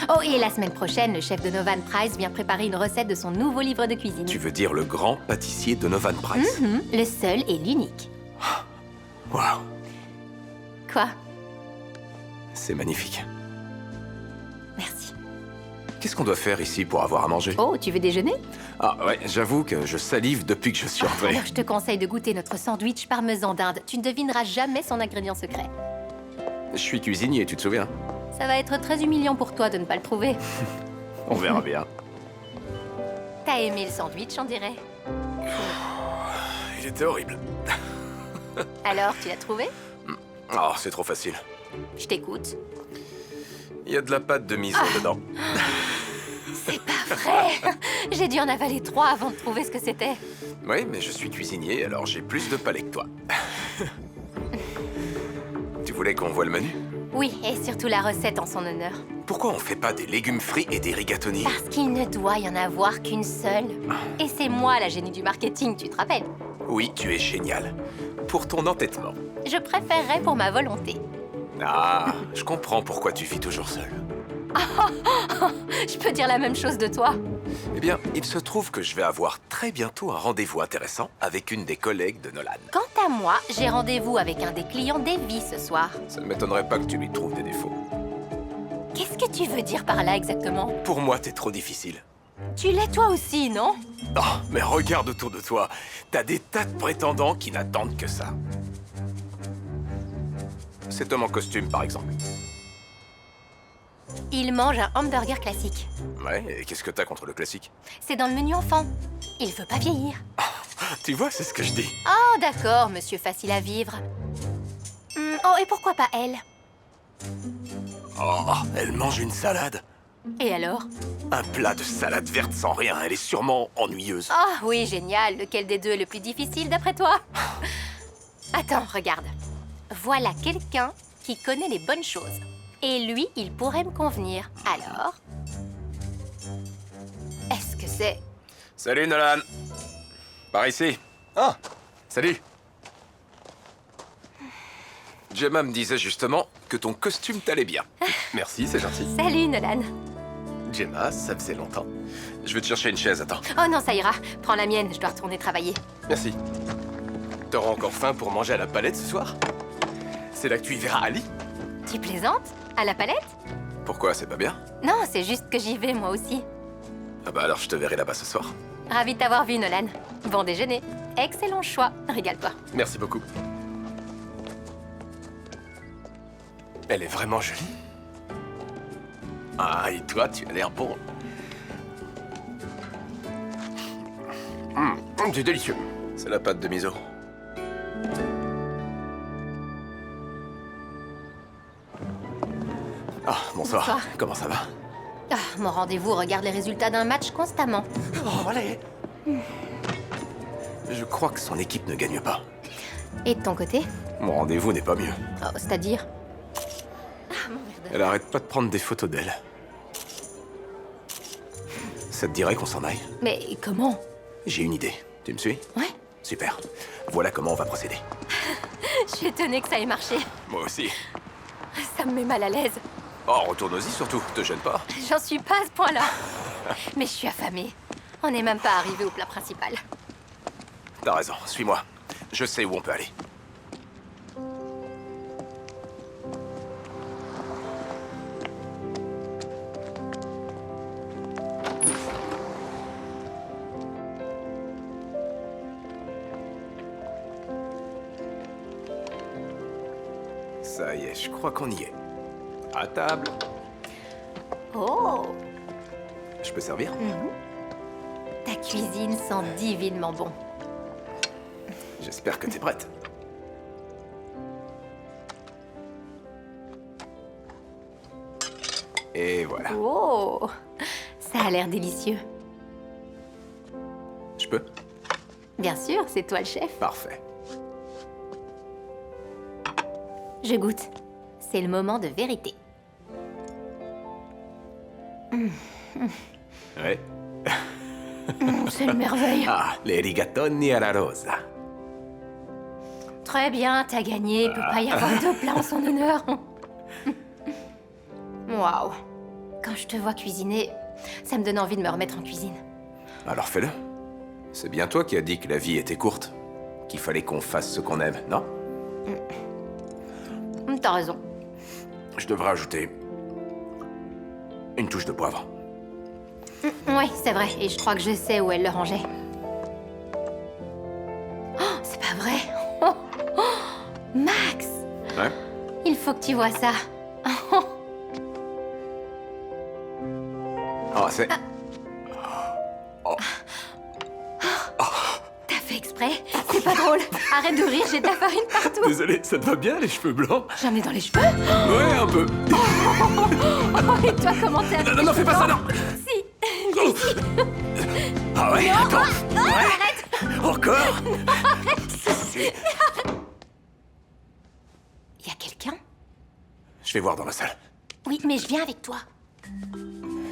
Oh, et la semaine prochaine, le chef de Novan Price vient préparer une recette de son nouveau livre de cuisine. Tu veux dire le grand pâtissier de Novan Price? Le seul et l'unique. Waouh, Quoi? c'est magnifique. Merci. Qu'est-ce qu'on doit faire ici pour avoir à manger? Oh, tu veux déjeuner? Ah ouais, j'avoue que je salive depuis que je suis entré. Alors je te conseille de goûter notre sandwich parmesan d'Inde. Tu ne devineras jamais son ingrédient secret. Je suis cuisinier, tu te souviens? Ça va être très humiliant pour toi de ne pas le trouver. On verra bien. T'as aimé le sandwich, on dirait. Il était horrible. Alors, tu l'as trouvé? Oh, c'est trop facile. Je t'écoute. Il y a de la pâte de miso dedans. C'est pas vrai. J'ai dû en avaler 3 avant de trouver ce que c'était. Oui, mais je suis cuisinier, alors j'ai plus de palais que toi. Tu voulais qu'on voie le menu? Oui, et surtout la recette en son honneur. Pourquoi on fait pas des légumes frits et des rigatoni? Parce qu'il ne doit y en avoir qu'une seule. Et c'est moi la génie du marketing, tu te rappelles? Oui, tu es génial. Pour ton entêtement. Je préférerais pour ma volonté. Ah, je comprends pourquoi tu vis toujours seul. Je peux dire la même chose de toi. Eh bien, il se trouve que je vais avoir très bientôt un rendez-vous intéressant avec une des collègues de Nolan. Quant à moi, j'ai rendez-vous avec un des clients d'Evie ce soir. Ça ne m'étonnerait pas que tu lui trouves des défauts. Qu'est-ce que tu veux dire par là exactement? Pour moi, t'es trop difficile. Tu l'es toi aussi, non? Oh, mais regarde autour de toi. T'as des tas de prétendants qui n'attendent que ça. Cet homme en costume, par exemple. Il mange un hamburger classique. Ouais, et qu'est-ce que t'as contre le classique? C'est dans le menu enfant. Il veut pas vieillir. Tu vois, c'est ce que je dis. Oh, d'accord, monsieur facile à vivre. Oh, et pourquoi pas elle? Oh, elle mange une salade. Et alors? Un plat de salade verte sans rien, elle est sûrement ennuyeuse. Ah oui, génial. Lequel des deux est le plus difficile d'après toi? Attends, regarde. Voilà quelqu'un qui connaît les bonnes choses. Et lui, il pourrait me convenir. Alors? Est-ce que c'est... Salut Nolan. Par ici. Ah, salut. Gemma me disait justement que ton costume t'allait bien. Merci, c'est gentil. Salut, Nolan. Gemma, ça faisait longtemps. Je vais te chercher une chaise, attends. Oh non, ça ira. Prends la mienne, je dois retourner travailler. Merci. T'auras encore faim pour manger à la palette ce soir? C'est là que tu y verras Ali? Tu plaisantes? À la palette? Pourquoi, c'est pas bien? Non, c'est juste que j'y vais, moi aussi. Ah bah alors je te verrai là-bas ce soir. Ravi de t'avoir vu, Nolan. Bon déjeuner. Excellent choix. Régale-toi. Merci beaucoup. Elle est vraiment jolie. Ah, et toi, tu as l'air bon. C'est délicieux. C'est la pâte de miso. Ah, bonsoir. Bonsoir. Comment ça va? Ah, mon rendez-vous regarde les résultats d'un match constamment. Oh, allez. Je crois que son équipe ne gagne pas. Et de ton côté? Mon rendez-vous n'est pas mieux. Oh, c'est-à-dire? Ah, mon verre d'eau. Elle arrête pas de prendre des photos d'elle. Ça te dirait qu'on s'en aille? Mais comment? J'ai une idée. Tu me suis? Ouais. Super. Voilà comment on va procéder. Je suis étonnée que ça ait marché. Moi aussi. Ça me met mal à l'aise. Oh, retourne-y surtout. Te gêne pas. J'en suis pas à ce point-là. Mais je suis affamée. On n'est même pas arrivé au plat principal. T'as raison. Suis-moi. Je sais où on peut aller. Ça y est, je crois qu'on y est. À table. Oh! Je peux servir? Ta cuisine sent divinement bon. J'espère que t'es prête. Et voilà. Oh! Ça a l'air délicieux. Je peux? Bien sûr, c'est toi le chef. Parfait. Je goûte. C'est le moment de vérité. Ouais. C'est une merveille. Ah, les rigatoni alla rosa. Très bien, t'as gagné. Il peut pas y avoir de plat en son honneur. Waouh. Quand je te vois cuisiner, ça me donne envie de me remettre en cuisine. Alors fais-le. C'est bien toi qui as dit que la vie était courte. Qu'il fallait qu'on fasse ce qu'on aime, non? T'as raison. Je devrais ajouter une touche de poivre. Oui, c'est vrai. Et je crois que je sais où elle le rangeait. Oh, c'est pas vrai. Oh, oh, Max! Ouais? Il faut que tu vois ça. Oh, c'est... T'as fait exprès? C'est pas drôle. Arrête de rire, j'ai de la farine partout. Désolé, ça te va bien, les cheveux blancs? J'en ai dans les cheveux. Ouais, un peu. Oh, et toi, comment t'es Non, non, fais pas ça, non! Si, viens ici. Ah ouais, attends. Non, Ouais. arrête. Encore? Il y a quelqu'un? Je vais voir dans la salle. Oui, mais je viens avec toi.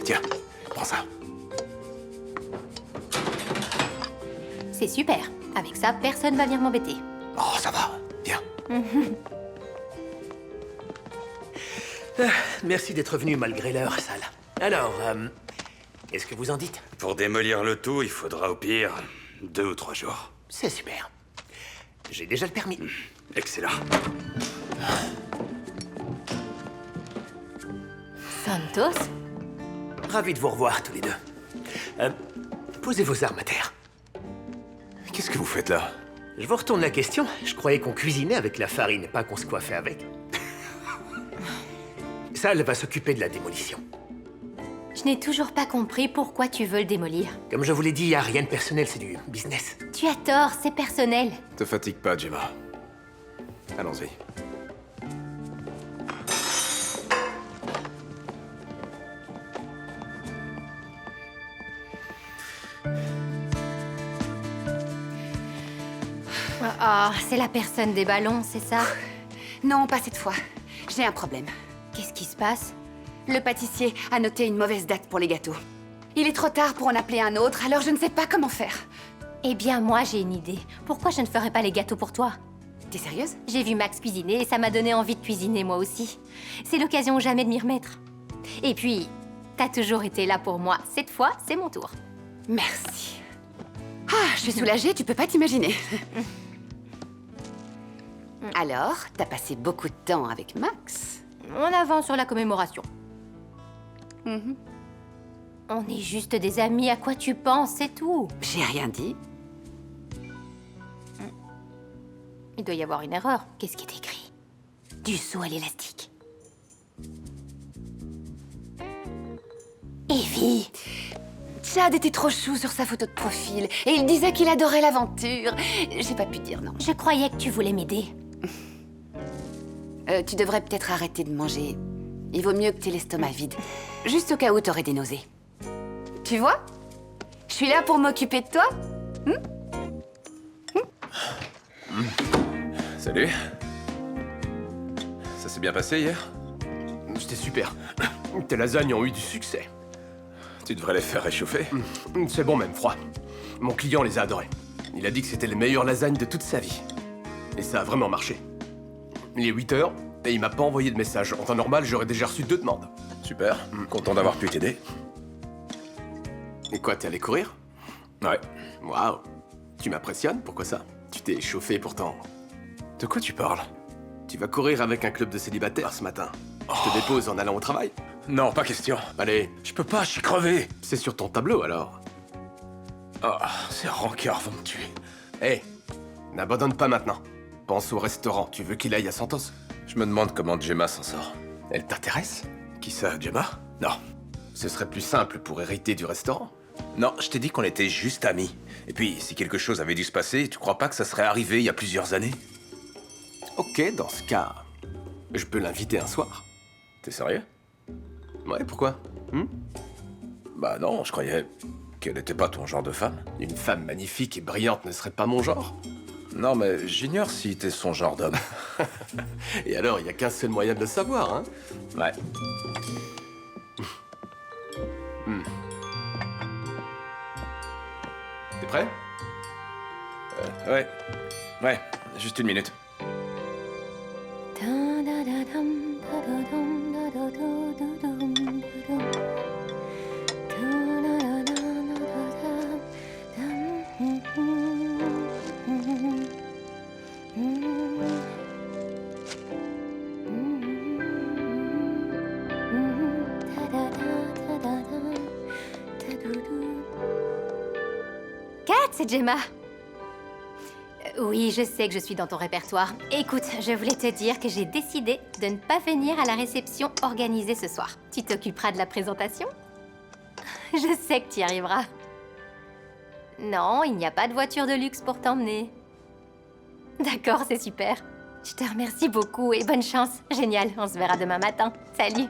Tiens, prends ça. C'est super. Avec ça, personne va venir m'embêter. Oh, ça va. Viens. Merci d'être venu malgré l'heure, Sal. Alors, qu'est-ce que vous en dites? Pour démolir le tout, il faudra au pire 2 ou 3 jours. C'est super. J'ai déjà le permis. Excellent. Santos? Ravi de vous revoir tous les deux. Posez vos armes à terre. Qu'est-ce que vous faites là? Je vous retourne la question. Je croyais qu'on cuisinait avec la farine, pas qu'on se coiffait avec. Sal va s'occuper de la démolition. Je n'ai toujours pas compris pourquoi tu veux le démolir. Comme je vous l'ai dit, il n'y a rien de personnel, c'est du business. Tu as tort, c'est personnel. Te fatigue pas, Gemma. Allons-y. Ah, c'est la personne des ballons, c'est ça? Non, pas cette fois. J'ai un problème. Qu'est-ce qui se passe? Le pâtissier a noté une mauvaise date pour les gâteaux. Il est trop tard pour en appeler un autre, alors je ne sais pas comment faire. Eh bien, moi, j'ai une idée. Pourquoi je ne ferais pas les gâteaux pour toi? T'es sérieuse? J'ai vu Max cuisiner et ça m'a donné envie de cuisiner moi aussi. C'est l'occasion ou jamais de m'y remettre. Et puis, t'as toujours été là pour moi. Cette fois, c'est mon tour. Merci. Ah, je suis soulagée, tu peux pas t'imaginer. Alors, t'as passé beaucoup de temps avec Max? On avance sur la commémoration. On est juste des amis, à quoi tu penses, c'est tout. J'ai rien dit. Il doit y avoir une erreur. Qu'est-ce qui est écrit? Du saut à l'élastique. Evie! Chad était trop chou sur sa photo de profil et il disait qu'il adorait l'aventure. J'ai pas pu dire non. Je croyais que tu voulais m'aider. Tu devrais peut-être arrêter de manger. Il vaut mieux que t'aies l'estomac vide. Juste au cas où t'aurais des nausées. Tu vois? Je suis là pour m'occuper de toi. Salut. Ça s'est bien passé hier? C'était super. Tes lasagnes ont eu du succès. Tu devrais les faire réchauffer. C'est bon, même froid. Mon client les a adorés. Il a dit que c'était les meilleures lasagnes de toute sa vie. Et ça a vraiment marché. Il est 8 heures et il m'a pas envoyé de message. En temps normal, j'aurais déjà reçu 2 demandes. Super. Content d'avoir pu t'aider. Et quoi, t'es allé courir? Ouais. Waouh. Tu m'impressionnes, pourquoi ça? Tu t'es échauffé pourtant. De quoi tu parles? Tu vas courir avec un club de célibataires ce matin. Je te dépose en allant au travail? Non, pas question. Allez. Je peux pas, je suis crevé. C'est sur ton tableau alors. Oh, ces rancards vont me tuer. Hé, n'abandonne pas maintenant. Pense au restaurant, tu veux qu'il aille à Santos? Je me demande comment Gemma s'en sort. Elle t'intéresse? Qui ça, Gemma? Non. Ce serait plus simple pour hériter du restaurant. Non, je t'ai dit qu'on était juste amis. Et puis, si quelque chose avait dû se passer, tu crois pas que ça serait arrivé il y a plusieurs années? Ok, dans ce cas, je peux l'inviter un soir. T'es sérieux? Ouais, pourquoi? Bah non, je croyais qu'elle n'était pas ton genre de femme. Une femme magnifique et brillante ne serait pas mon genre. Non, mais j'ignore si t'es son genre d'homme. Et alors, il y a qu'un seul moyen de le savoir, hein? Ouais. T'es prêt? Ouais. Ouais, juste une minute. Kat, c'est Gemma. Oui, je sais que je suis dans ton répertoire. Écoute, je voulais te dire que j'ai décidé de ne pas venir à la réception organisée ce soir. Tu t'occuperas de la présentation? Je sais que tu y arriveras. Non, il n'y a pas de voiture de luxe pour t'emmener. D'accord, c'est super. Je te remercie beaucoup et bonne chance. Génial, on se verra demain matin. Salut.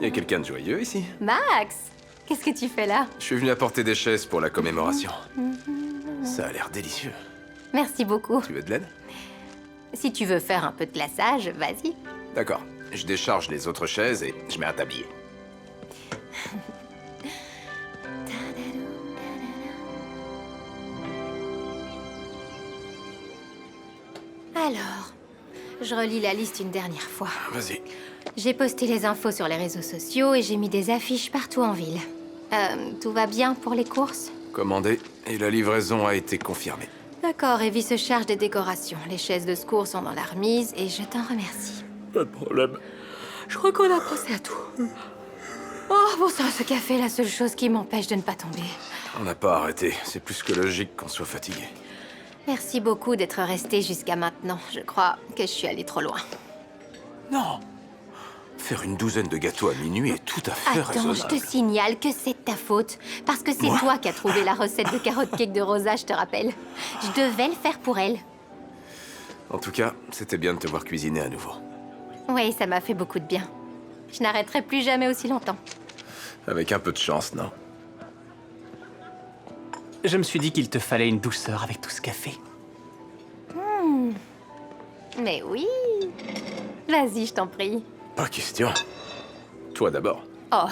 Y a quelqu'un de joyeux ici? Max, qu'est-ce que tu fais là? Je suis venu apporter des chaises pour la commémoration. Ça a l'air délicieux. Merci beaucoup. Tu veux de l'aide? Si tu veux faire un peu de glaçage, vas-y. D'accord. Je décharge les autres chaises et je mets un tablier. Alors, je relis la liste une dernière fois. Vas-y. J'ai posté les infos sur les réseaux sociaux et j'ai mis des affiches partout en ville. Tout va bien pour les courses? Commandé et la livraison a été confirmée. D'accord, Evie se charge des décorations. Les chaises de secours sont dans la remise et je t'en remercie. Pas de problème. Je crois qu'on a pensé à tout. Oh, bon sang, ce café est la seule chose qui m'empêche de ne pas tomber. On n'a pas arrêté. C'est plus que logique qu'on soit fatigué. Merci beaucoup d'être resté jusqu'à maintenant. Je crois que je suis allée trop loin. Non. Faire une douzaine de gâteaux à minuit est tout à fait Attends, je raisonnable. te signale que c'est de ta faute. Parce que c'est Moi toi qui as trouvé la recette de carotte cake de Rosa, je te rappelle. Je devais le faire pour elle. En tout cas, c'était bien de te voir cuisiner à nouveau. Oui, ça m'a fait beaucoup de bien. Je n'arrêterai plus jamais aussi longtemps. Avec un peu de chance, non? Je me suis dit qu'il te fallait une douceur avec tout ce café. Mais oui. Vas-y, je t'en prie. Pas question. Toi d'abord. Oh,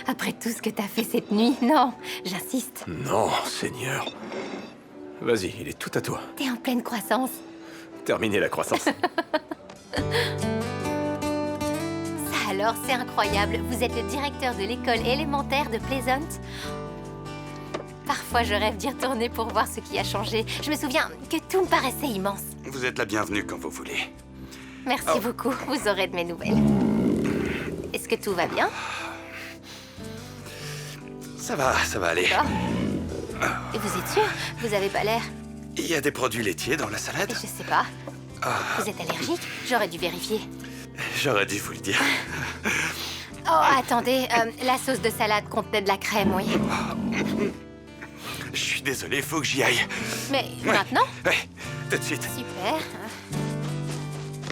après tout ce que t'as fait cette nuit, non, j'insiste. Non, Seigneur. Vas-y, il est tout à toi. T'es en pleine croissance. Terminez la croissance. Ça alors, c'est incroyable. Vous êtes le directeur de l'école élémentaire de Pleasant. Parfois, je rêve d'y retourner pour voir ce qui a changé. Je me souviens que tout me paraissait immense. Vous êtes la bienvenue quand vous voulez. Merci beaucoup. Vous aurez de mes nouvelles. Est-ce que tout va bien? Ça va aller. D'accord. Et vous êtes sûr? Vous avez pas l'air... Il y a des produits laitiers dans la salade? Je sais pas. Vous êtes allergique? J'aurais dû vérifier. J'aurais dû vous le dire. Oh, attendez. La sauce de salade contenait de la crème, oui. Je suis désolé, faut que j'y aille. Mais maintenant? Ouais, tout de suite. Super.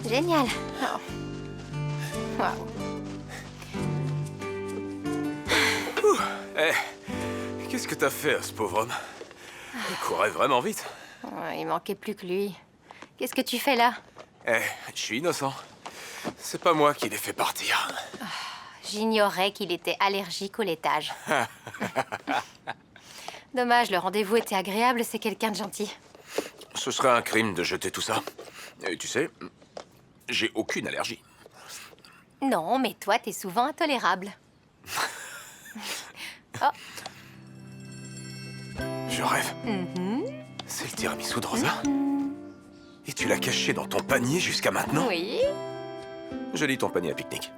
Génial. Oh. Waouh. Eh, qu'est-ce que t'as fait à ce pauvre homme? Il courait vraiment vite. Ouais, il manquait plus que lui. Qu'est-ce que tu fais là? Eh, je suis innocent. C'est pas moi qui l'ai fait partir. J'ignorais qu'il était allergique au laitage. Dommage, le rendez-vous était agréable, c'est quelqu'un de gentil. Ce serait un crime de jeter tout ça. Et tu sais, j'ai aucune allergie. Non, mais toi, t'es souvent intolérable. Oh. Je rêve. C'est le tiramisu de Rosa? Et tu l'as caché dans ton panier jusqu'à maintenant? Oui. Je lis ton panier à pique-nique.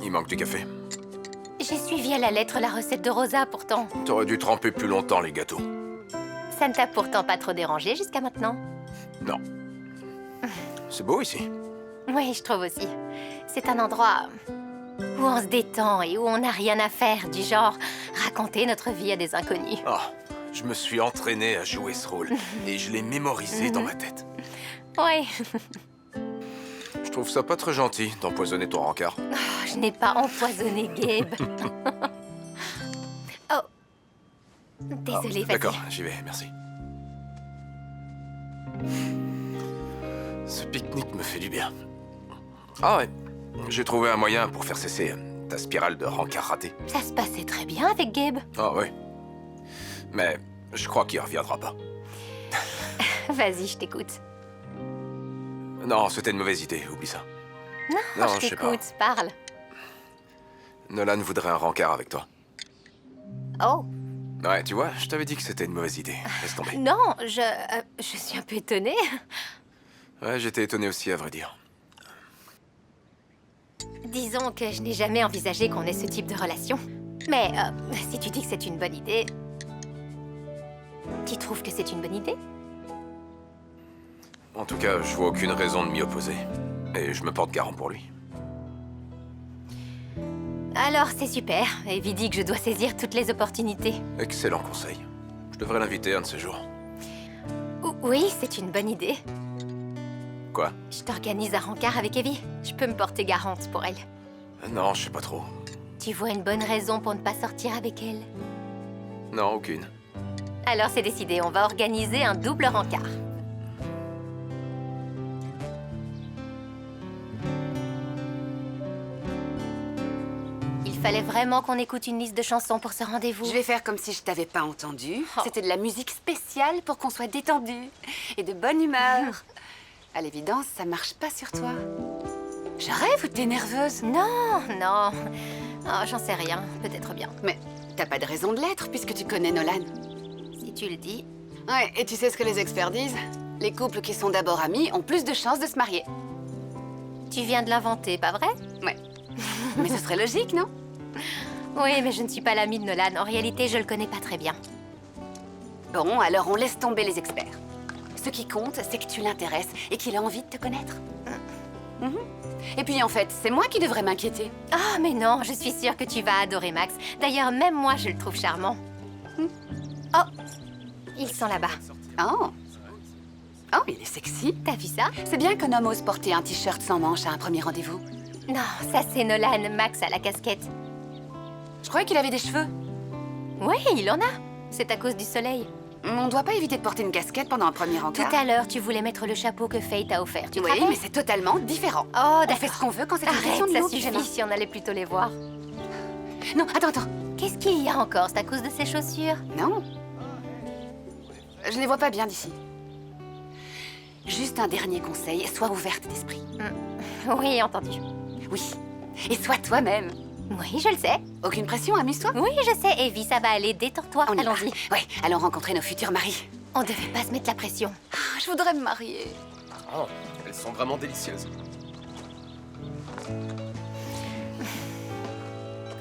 Il manque du café. J'ai suivi à la lettre la recette de Rosa, pourtant. T'aurais dû tremper plus longtemps les gâteaux. Ça ne t'a pourtant pas trop dérangé jusqu'à maintenant. Non. C'est beau ici. Oui, je trouve aussi. C'est un endroit où on se détend et où on n'a rien à faire, du genre raconter notre vie à des inconnus. Oh, je me suis entraîné à jouer ce rôle et je l'ai mémorisé dans ma tête. Oui. Je trouve ça pas très gentil d'empoisonner ton rencard. Oh, je n'ai pas empoisonné Gabe. Oh. Désolée, vas-y. D'accord, j'y vais, merci. Ce pique-nique me fait du bien. Ah ouais, j'ai trouvé un moyen pour faire cesser ta spirale de rencard raté. Ça se passait très bien avec Gabe. Ah ouais. Mais je crois qu'il reviendra pas. Vas-y, je t'écoute. Non, c'était une mauvaise idée, oublie ça. Non, Non, je je sais pas. t'écoute, parle. Nolan voudrait un rencard avec toi. Oh, Ouais, tu vois, je t'avais dit que c'était une mauvaise idée. Laisse tomber. non, je suis un peu étonnée. Ouais, j'étais étonné aussi, à vrai dire. Disons que je n'ai jamais envisagé qu'on ait ce type de relation. Mais si tu dis que c'est une bonne idée... Tu trouves que c'est une bonne idée? En tout cas, je vois aucune raison de m'y opposer. Et je me porte garant pour lui. Alors, c'est super. Evie dit que je dois saisir toutes les opportunités. Excellent conseil. Je devrais l'inviter un de ces jours. Oui, c'est une bonne idée. Quoi? Je t'organise un rencard avec Evie. Je peux me porter garante pour elle. Non, je sais pas trop. Tu vois une bonne raison pour ne pas sortir avec elle? Non, aucune. Alors c'est décidé, on va organiser un double rencard. Il fallait vraiment qu'on écoute une liste de chansons pour ce rendez-vous. Je vais faire comme si je t'avais pas entendu. C'était de la musique spéciale pour qu'on soit détendu et de bonne humeur. À l'évidence, ça marche pas sur toi. Je rêve ou t'es nerveuse? Non, non. Oh, j'en sais rien, peut-être bien. Mais t'as pas de raison de l'être puisque tu connais Nolan. Si tu le dis. Ouais, et tu sais ce que les experts disent? Les couples qui sont d'abord amis ont plus de chances de se marier. Tu viens de l'inventer, pas vrai? Ouais. Mais ce serait logique, non? Oui, mais je ne suis pas l'amie de Nolan. En réalité, je le connais pas très bien. Bon, alors on laisse tomber les experts. Ce qui compte, c'est que tu l'intéresses et qu'il a envie de te connaître. Mhm. Et puis en fait, c'est moi qui devrais m'inquiéter. Ah, mais non, je suis sûre que tu vas adorer Max. D'ailleurs, même moi, je le trouve charmant. Oh, ils sont là-bas. Oh. Oh, il est sexy. T'as vu ça? C'est bien qu'un homme ose porter un t-shirt sans manches à un premier rendez-vous. Non, ça c'est Nolan, Max à la casquette. Je croyais qu'il avait des cheveux. Oui, il en a. C'est à cause du soleil. On doit pas éviter de porter une casquette pendant un premier encart. Tout à l'heure, tu voulais mettre le chapeau que Faye t'a offert. Tu te Oui, rappelles? mais c'est totalement différent. Oh, On fait ce qu'on veut quand c'est une question Arrête, de ça look, Gemma. suffit si on allait plutôt les voir. Non, attends. Qu'est-ce qu'il y a encore? C'est à cause de ses chaussures? Non. Je les vois pas bien d'ici. Juste un dernier conseil, sois ouverte d'esprit. Oui, entendu. Oui. Et sois toi-même. Oui, je le sais. Aucune pression, amuse-toi. Oui, je sais, Evie, ça va aller, détends-toi. On y va. Allons-y. Ouais, allons rencontrer nos futurs maris. On devait pas se mettre la pression. Ah, je voudrais me marier. Oh, elles sont vraiment délicieuses.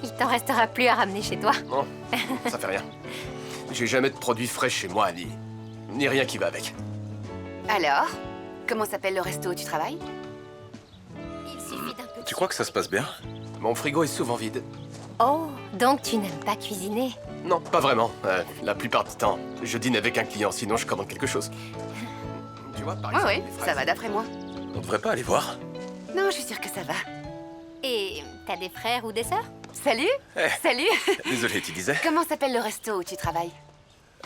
Il t'en restera plus à ramener chez toi. Non, ça fait rien. J'ai jamais de produits frais chez moi, ni rien qui va avec. Alors, comment s'appelle le resto où tu travailles? Il suffit d'un peu de Tu crois que ça se passe bien? Mon frigo est souvent vide. Oh, donc tu n'aimes pas cuisiner? Non, pas vraiment. La plupart du temps, je dîne avec un client, sinon je commande quelque chose. Tu vois, par exemple, Oui, les fraises. ça va d'après moi. On devrait pas aller voir? Non, je suis sûre que ça va. Et t'as des frères ou des sœurs? Salut. Salut. Désolé, tu disais? Comment s'appelle le resto où tu travailles?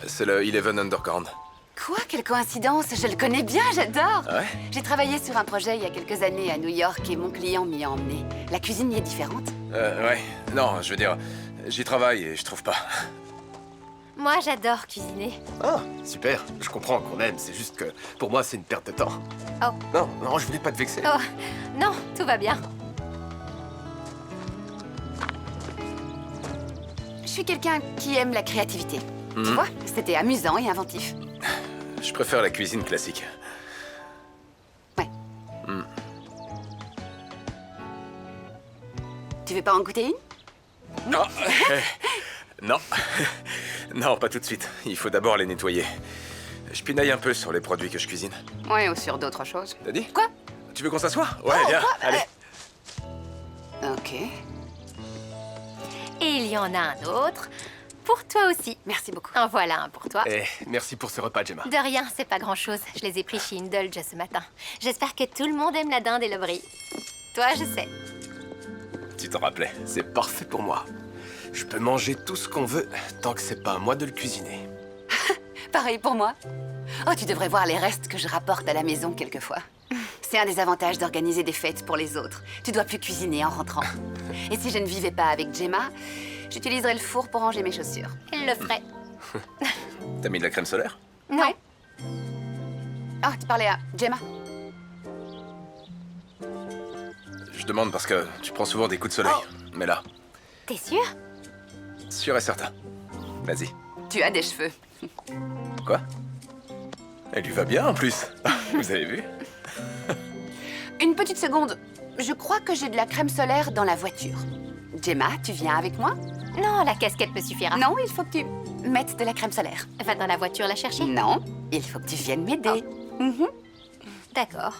C'est le Eleven Underground. Quoi? Quelle coïncidence! Je le connais bien, j'adore! Ah ouais? J'ai travaillé sur un projet il y a quelques années à New York et mon client m'y a emmené. La cuisine y est différente. Ouais. Non, je veux dire, j'y travaille et je trouve pas. Moi, j'adore cuisiner. Ah, super. Je comprends qu'on aime, c'est juste que pour moi, c'est une perte de temps. Oh. Non, je voulais pas te vexer. Oh, non, tout va bien. Je suis quelqu'un qui aime la créativité. Tu vois, c'était amusant et inventif. Je préfère la cuisine classique. Ouais. Tu veux pas en goûter une? Non. Non. Non, pas tout de suite. Il faut d'abord les nettoyer. Je pinaille un peu sur les produits que je cuisine. Ouais, ou sur d'autres choses. T'as dit? Quoi? Tu veux qu'on s'assoie? Ouais, viens, allez. Ok. Et il y en a un autre. Pour toi aussi. Merci beaucoup. En voilà un pour toi. Eh, merci pour ce repas, Gemma. De rien, c'est pas grand-chose. Je les ai pris chez Indulge ce matin. J'espère que tout le monde aime la dinde et le brie. Toi, je sais. Tu t'en rappelais. C'est parfait pour moi. Je peux manger tout ce qu'on veut, tant que c'est pas à moi de le cuisiner. Pareil pour moi. Oh, tu devrais voir les restes que je rapporte à la maison quelquefois. C'est un des avantages d'organiser des fêtes pour les autres. Tu dois plus cuisiner en rentrant. Et si je ne vivais pas avec Gemma, j'utiliserais le four pour ranger mes chaussures. Elle le ferait. T'as mis de la crème solaire? Non. Ah, tu parlais à Gemma? Je demande parce que tu prends souvent des coups de soleil. Mais là, T'es sûr? sûr et certain. Vas-y. Tu as des cheveux. Quoi? Elle lui va bien en plus. Vous avez vu? Une petite seconde. Je crois que j'ai de la crème solaire dans la voiture. Gemma, tu viens avec moi? Non, la casquette me suffira. Non, il faut que tu mettes de la crème solaire. Va dans la voiture la chercher? Non, il faut que tu viennes m'aider. D'accord.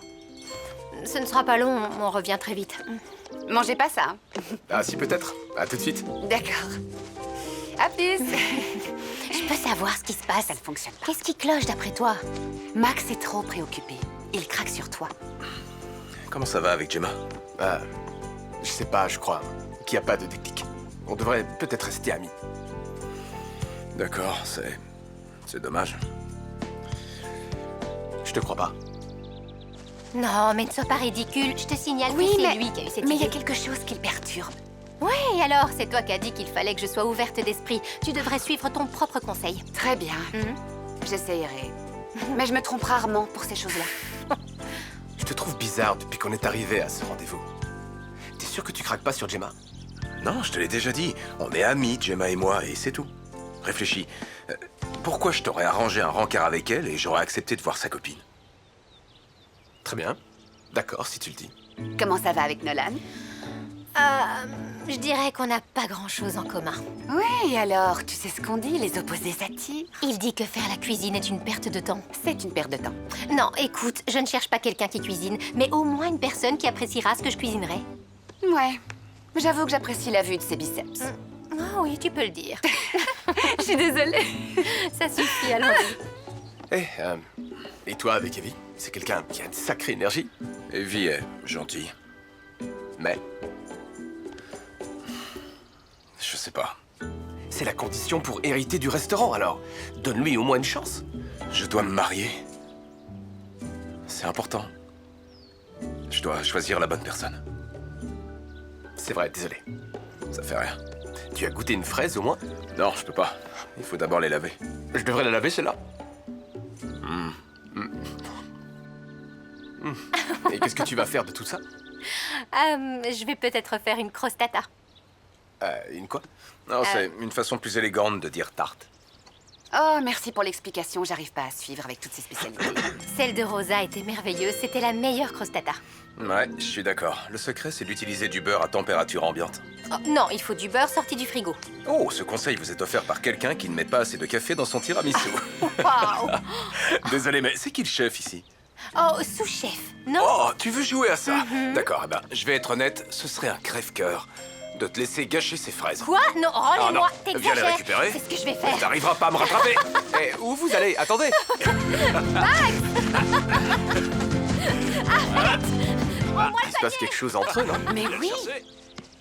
Ce ne sera pas long, on revient très vite. Mangez pas ça. Ah si, peut-être. À tout de suite. D'accord. À plus. Je peux savoir ce qui se passe. Ça ne fonctionne pas. Qu'est-ce qui cloche d'après toi? Max est trop préoccupé. Il craque sur toi. Comment ça va avec Gemma? Je sais pas, je crois qu'il n'y a pas de déclic. On devrait peut-être rester amis. D'accord, c'est dommage. Je te crois pas. Non, mais ne sois pas ridicule. Je te signale Oui, que c'est mais- lui qui a eu cette Mais il y a idée. quelque chose qui le perturbe. Ouais, alors, c'est toi qui as dit qu'il fallait que je sois ouverte d'esprit. Tu devrais suivre ton propre conseil. Très bien. J'essayerai. Mais je me trompe rarement pour ces choses-là. Je te trouve bizarre depuis qu'on est arrivé à ce rendez-vous. T'es sûr que tu craques pas sur Gemma? Non, je te l'ai déjà dit. On est amis, Gemma et moi, et c'est tout. Réfléchis. Pourquoi je t'aurais arrangé un rencard avec elle et j'aurais accepté de voir sa copine? Très bien. D'accord, si tu le dis. Comment ça va avec Nolan? Je dirais qu'on n'a pas grand-chose en commun. Oui, alors, tu sais ce qu'on dit, les opposés s'attirent. Il dit que faire la cuisine est une perte de temps. C'est une perte de temps. Non, écoute, je ne cherche pas quelqu'un qui cuisine, mais au moins une personne qui appréciera ce que je cuisinerai. Ouais. J'avoue que j'apprécie la vue de ses biceps. Ah oui, tu peux le dire. Je suis désolée. Ça suffit, allons-y. Et toi avec Evie? C'est quelqu'un qui a une sacrée énergie. Evie est gentille. Mais Je sais pas. c'est la condition pour hériter du restaurant, alors. Donne-lui au moins une chance. Je dois me marier. C'est important. Je dois choisir la bonne personne. C'est vrai, désolé. Ça fait rien. Tu as goûté une fraise au moins? Non, je peux pas. Il faut d'abord les laver. Je devrais la laver, celle-là. Et qu'est-ce que tu vas faire de tout ça? Je vais peut-être faire une crostata. Une quoi? Non, c'est une façon plus élégante de dire tarte. Oh, merci pour l'explication. J'arrive pas à suivre avec toutes ces spécialités. Celle de Rosa était merveilleuse, c'était la meilleure crostata. Ouais, je suis d'accord. Le secret, c'est d'utiliser du beurre à température ambiante. Oh, non, il faut du beurre sorti du frigo. Oh, ce conseil vous est offert par quelqu'un qui ne met pas assez de café dans son tiramisu. Waouh! Désolé, mais c'est qui le chef ici? Oh, sous-chef, non? Oh, tu veux jouer à ça? D'accord, eh ben, je vais être honnête, ce serait un crève-cœur de te laisser gâcher ces fraises. Quoi? Non, Ah non, rends-les-moi, viens les t'exagères. récupérer. C'est ce que je vais faire. T'arriveras pas à me rattraper. Eh, où vous allez? Attendez! Il se passe quelque chose entre eux, non? Mais oui.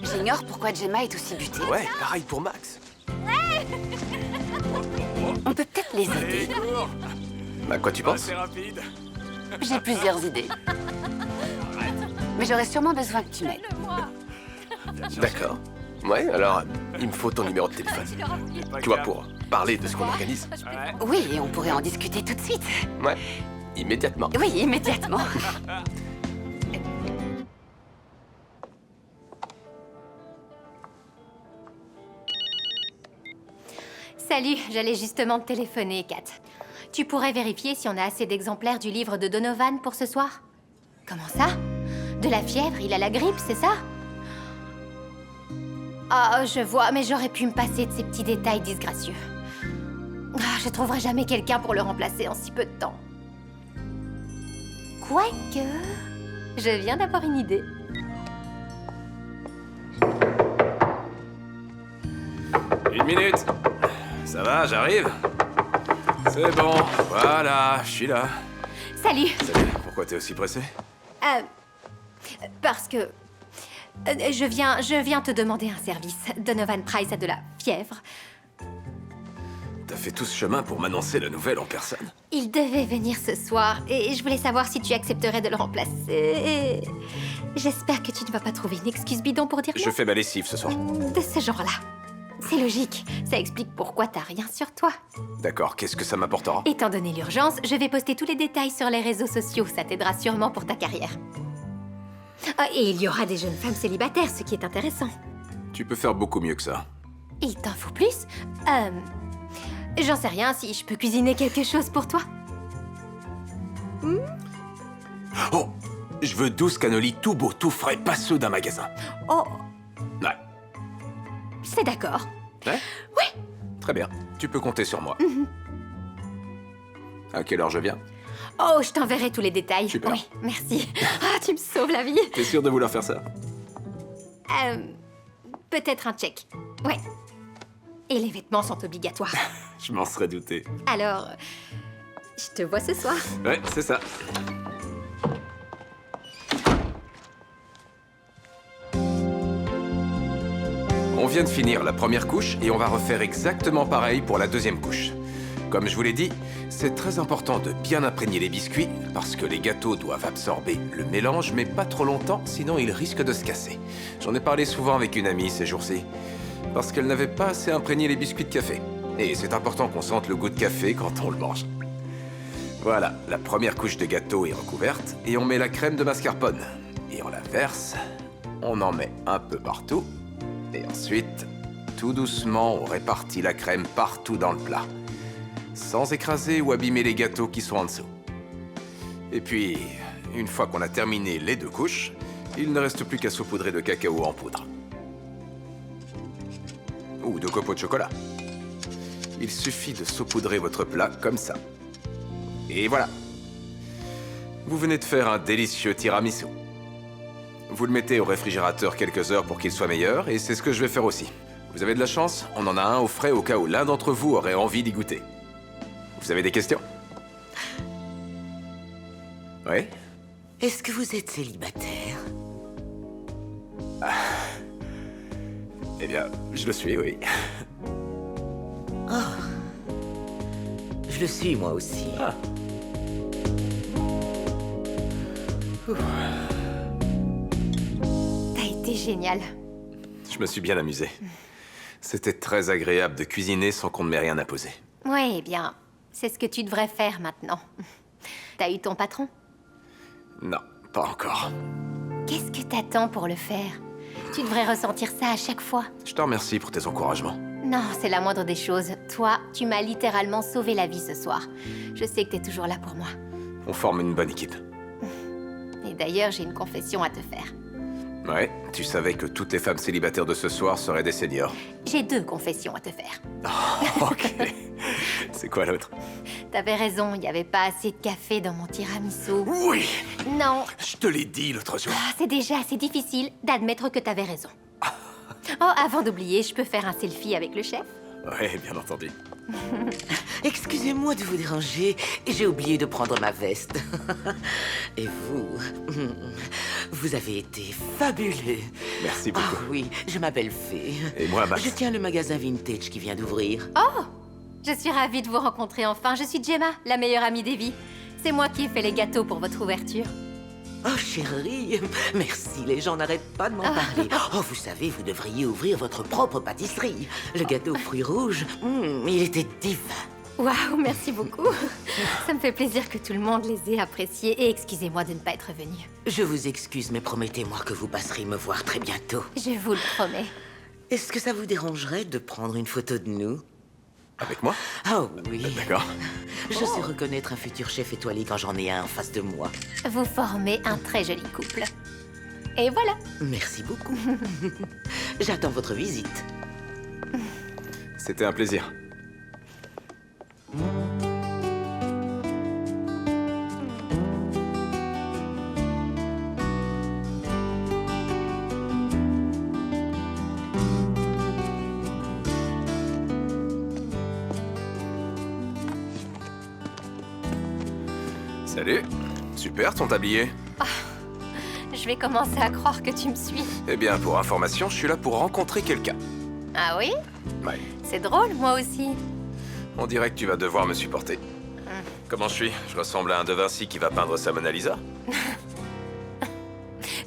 J'ignore pourquoi Gemma est aussi butée. Ouais, pareil pour Max. On peut peut-être les aider. À quoi tu penses? rapide. J'ai plusieurs idées. Mais j'aurais sûrement besoin que tu m'aides. D'accord. Ouais, alors, il me faut ton numéro de téléphone. Tu vois, pour parler de ce qu'on organise. Oui, et on pourrait en discuter tout de suite. Ouais, immédiatement. Oui, immédiatement. Salut, j'allais justement te téléphoner, Kat. Tu pourrais vérifier si on a assez d'exemplaires du livre de Donovan pour ce soir? Comment ça? De la fièvre, il a la grippe, c'est ça? Ah, je vois, mais j'aurais pu me passer de ces petits détails disgracieux. Ah, je trouverai jamais quelqu'un pour le remplacer en si peu de temps. Quoique... Je viens d'avoir une idée. Une minute. Ça va, j'arrive. C'est bon, voilà, je suis là. Salut! Salut, pourquoi t'es aussi pressé? Parce que... je viens te demander un service. Donovan Price a de la fièvre. T'as fait tout ce chemin pour m'annoncer la nouvelle en personne? Il devait venir ce soir et je voulais savoir si tu accepterais de le remplacer. J'espère que tu ne vas pas trouver une excuse bidon pour dire Je non. fais ma lessive ce soir. De ce genre-là. C'est logique. Ça explique pourquoi t'as rien sur toi. D'accord, qu'est-ce que ça m'apportera? Étant donné l'urgence, je vais poster tous les détails sur les réseaux sociaux. Ça t'aidera sûrement pour ta carrière. Ah, et il y aura des jeunes femmes célibataires, ce qui est intéressant. Tu peux faire beaucoup mieux que ça. Il t'en faut plus? J'en sais rien, si je peux cuisiner quelque chose pour toi. Oh! Je veux 12 cannolis tout beaux, tout frais, pas ceux d'un magasin. Oh, Ouais. c'est d'accord. Ouais? Oui. Très bien, tu peux compter sur moi. À quelle heure je viens? Oh, je t'enverrai tous les détails. Super. Oui, merci. Ah, tu me sauves la vie. T'es sûr de vouloir faire ça? Peut-être un check. Ouais. Et les vêtements sont obligatoires. Je m'en serais douté. Alors, je te vois ce soir. Ouais, c'est ça. On vient de finir la première couche et on va refaire exactement pareil pour la deuxième couche. Comme je vous l'ai dit, c'est très important de bien imprégner les biscuits parce que les gâteaux doivent absorber le mélange, mais pas trop longtemps, sinon ils risquent de se casser. J'en ai parlé souvent avec une amie ces jours-ci, parce qu'elle n'avait pas assez imprégné les biscuits de café. Et c'est important qu'on sente le goût de café quand on le mange. Voilà, la première couche de gâteau est recouverte et on met la crème de mascarpone. Et on la verse, on en met un peu partout. Et ensuite, tout doucement, on répartit la crème partout dans le plat, sans écraser ou abîmer les gâteaux qui sont en dessous. Et puis, une fois qu'on a terminé les 2 couches, il ne reste plus qu'à saupoudrer de cacao en poudre. Ou de copeaux de chocolat. Il suffit de saupoudrer votre plat comme ça. Et voilà. Vous venez de faire un délicieux tiramisu. Vous le mettez au réfrigérateur quelques heures pour qu'il soit meilleur, et c'est ce que je vais faire aussi. Vous avez de la chance, on en a un au frais au cas où l'un d'entre vous aurait envie d'y goûter. Vous avez des questions? Oui? Est-ce que vous êtes célibataire? Eh bien, je le suis, oui. Oh. Je le suis, moi aussi. Ah. T'as été génial. Je me suis bien amusé. C'était très agréable de cuisiner sans qu'on ne m'ait rien imposé. Ouais, eh bien, c'est ce que tu devrais faire maintenant. T'as eu ton patron? Non, pas encore. Qu'est-ce que t'attends pour le faire? Tu devrais ressentir ça à chaque fois. Je te remercie pour tes encouragements. Non, c'est la moindre des choses. Toi, tu m'as littéralement sauvé la vie ce soir. Je sais que t'es toujours là pour moi. On forme une bonne équipe. Et d'ailleurs, j'ai une confession à te faire. Ouais, tu savais que toutes les femmes célibataires de ce soir seraient des seniors. J'ai 2 confessions à te faire. Oh, ok. C'est quoi l'autre? T'avais raison, il n'y avait pas assez de café dans mon tiramisu. Oui, Non, je te l'ai dit l'autre jour. c'est déjà assez difficile d'admettre que t'avais raison. Oh, avant d'oublier, je peux faire un selfie avec le chef? Ouais, bien entendu. Excusez-moi de vous déranger, j'ai oublié de prendre ma veste. Et vous, vous avez été fabuleux. Merci beaucoup. Ah oui, je m'appelle Fée. Et moi, Max. Je tiens le magasin Vintage qui vient d'ouvrir. Oh! Je suis ravie de vous rencontrer enfin. Je suis Gemma, la meilleure amie d'Evie. C'est moi qui ai fait les gâteaux pour votre ouverture. Oh chérie, merci, les gens n'arrêtent pas de m'en parler. Oh, vous savez, vous devriez ouvrir votre propre pâtisserie. Le gâteau aux fruits rouges, il était divin. Waouh, merci beaucoup. Ça me fait plaisir que tout le monde les ait appréciés et excusez-moi de ne pas être venue. Je vous excuse, mais promettez-moi que vous passerez me voir très bientôt. Je vous le promets. Est-ce que ça vous dérangerait de prendre une photo de nous? Avec moi? Oh oui. D'accord. Je sais reconnaître un futur chef étoilé quand j'en ai un en face de moi. Vous formez un très joli couple. Et voilà. Merci beaucoup. J'attends votre visite. C'était un plaisir. Salut. Super ton tablier. Je vais commencer à croire que tu me suis. Eh bien, pour information, je suis là pour rencontrer quelqu'un. Ah oui? Ouais. C'est drôle, moi aussi. On dirait que tu vas devoir me supporter. Comment je suis? Je ressemble à un De Vinci qui va peindre sa Mona Lisa?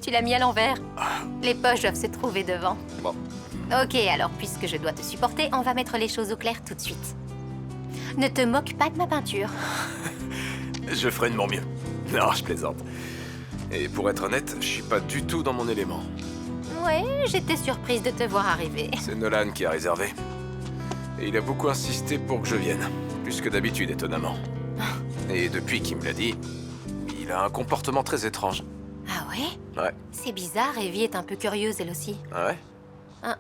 Tu l'as mis à l'envers. Les poches doivent se trouver devant. Bon. Ok, alors puisque je dois te supporter, on va mettre les choses au clair tout de suite. Ne te moque pas de ma peinture. Je ferai de mon mieux. Non, je plaisante. Et pour être honnête, je suis pas du tout dans mon élément. Ouais, j'étais surprise de te voir arriver. C'est Nolan qui a réservé. Et il a beaucoup insisté pour que je vienne. Plus que d'habitude, étonnamment. Et depuis qu'il me l'a dit, il a un comportement très étrange. Ah ouais? Ouais. C'est bizarre, Evie est un peu curieuse elle aussi. Ah ouais?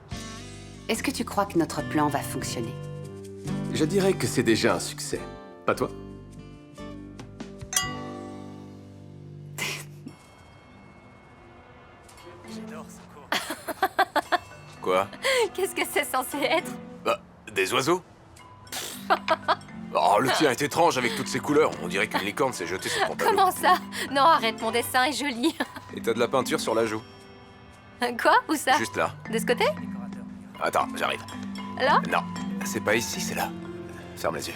Est-ce que tu crois que notre plan va fonctionner? Je dirais que c'est déjà un succès. Pas toi? Quoi? Qu'est-ce que c'est censé être? Bah, des oiseaux? Oh, le tien est étrange avec toutes ces couleurs. On dirait qu'une licorne s'est jetée sur ton tableau. Comment ça? Non, arrête, mon dessin est joli. Et t'as de la peinture sur la joue. Quoi? Où ça? Juste là. De ce côté? Attends, j'arrive. Là? Non, c'est pas ici, c'est là. Ferme les yeux.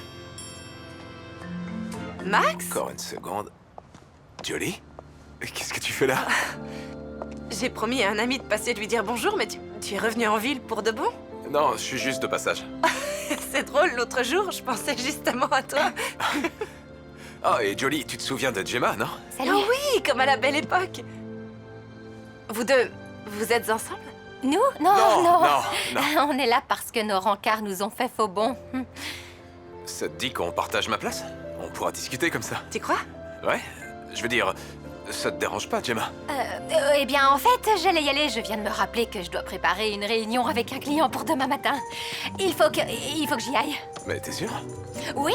Max? Encore une seconde. Jolie? Qu'est-ce que tu fais là? J'ai promis à un ami de passer lui dire bonjour, mais tu es revenu en ville pour de bon? Non, je suis juste de passage. C'est drôle, l'autre jour, je pensais justement à toi. Oh, et Jolie, tu te souviens de Gemma, non? Salut. Oh oui, comme à la belle époque. Vous deux, vous êtes ensemble? Nous? Non, Non. non. On est là parce que nos rencarts nous ont fait faux bond. Ça te dit qu'on partage ma place? On pourra discuter comme ça. Tu crois? Ouais, je veux dire, ça te dérange pas, Gemma? Eh bien, en fait, j'allais y aller. Je viens de me rappeler que je dois préparer une réunion avec un client pour demain matin. Il faut que j'y aille. Mais t'es sûre? Oui.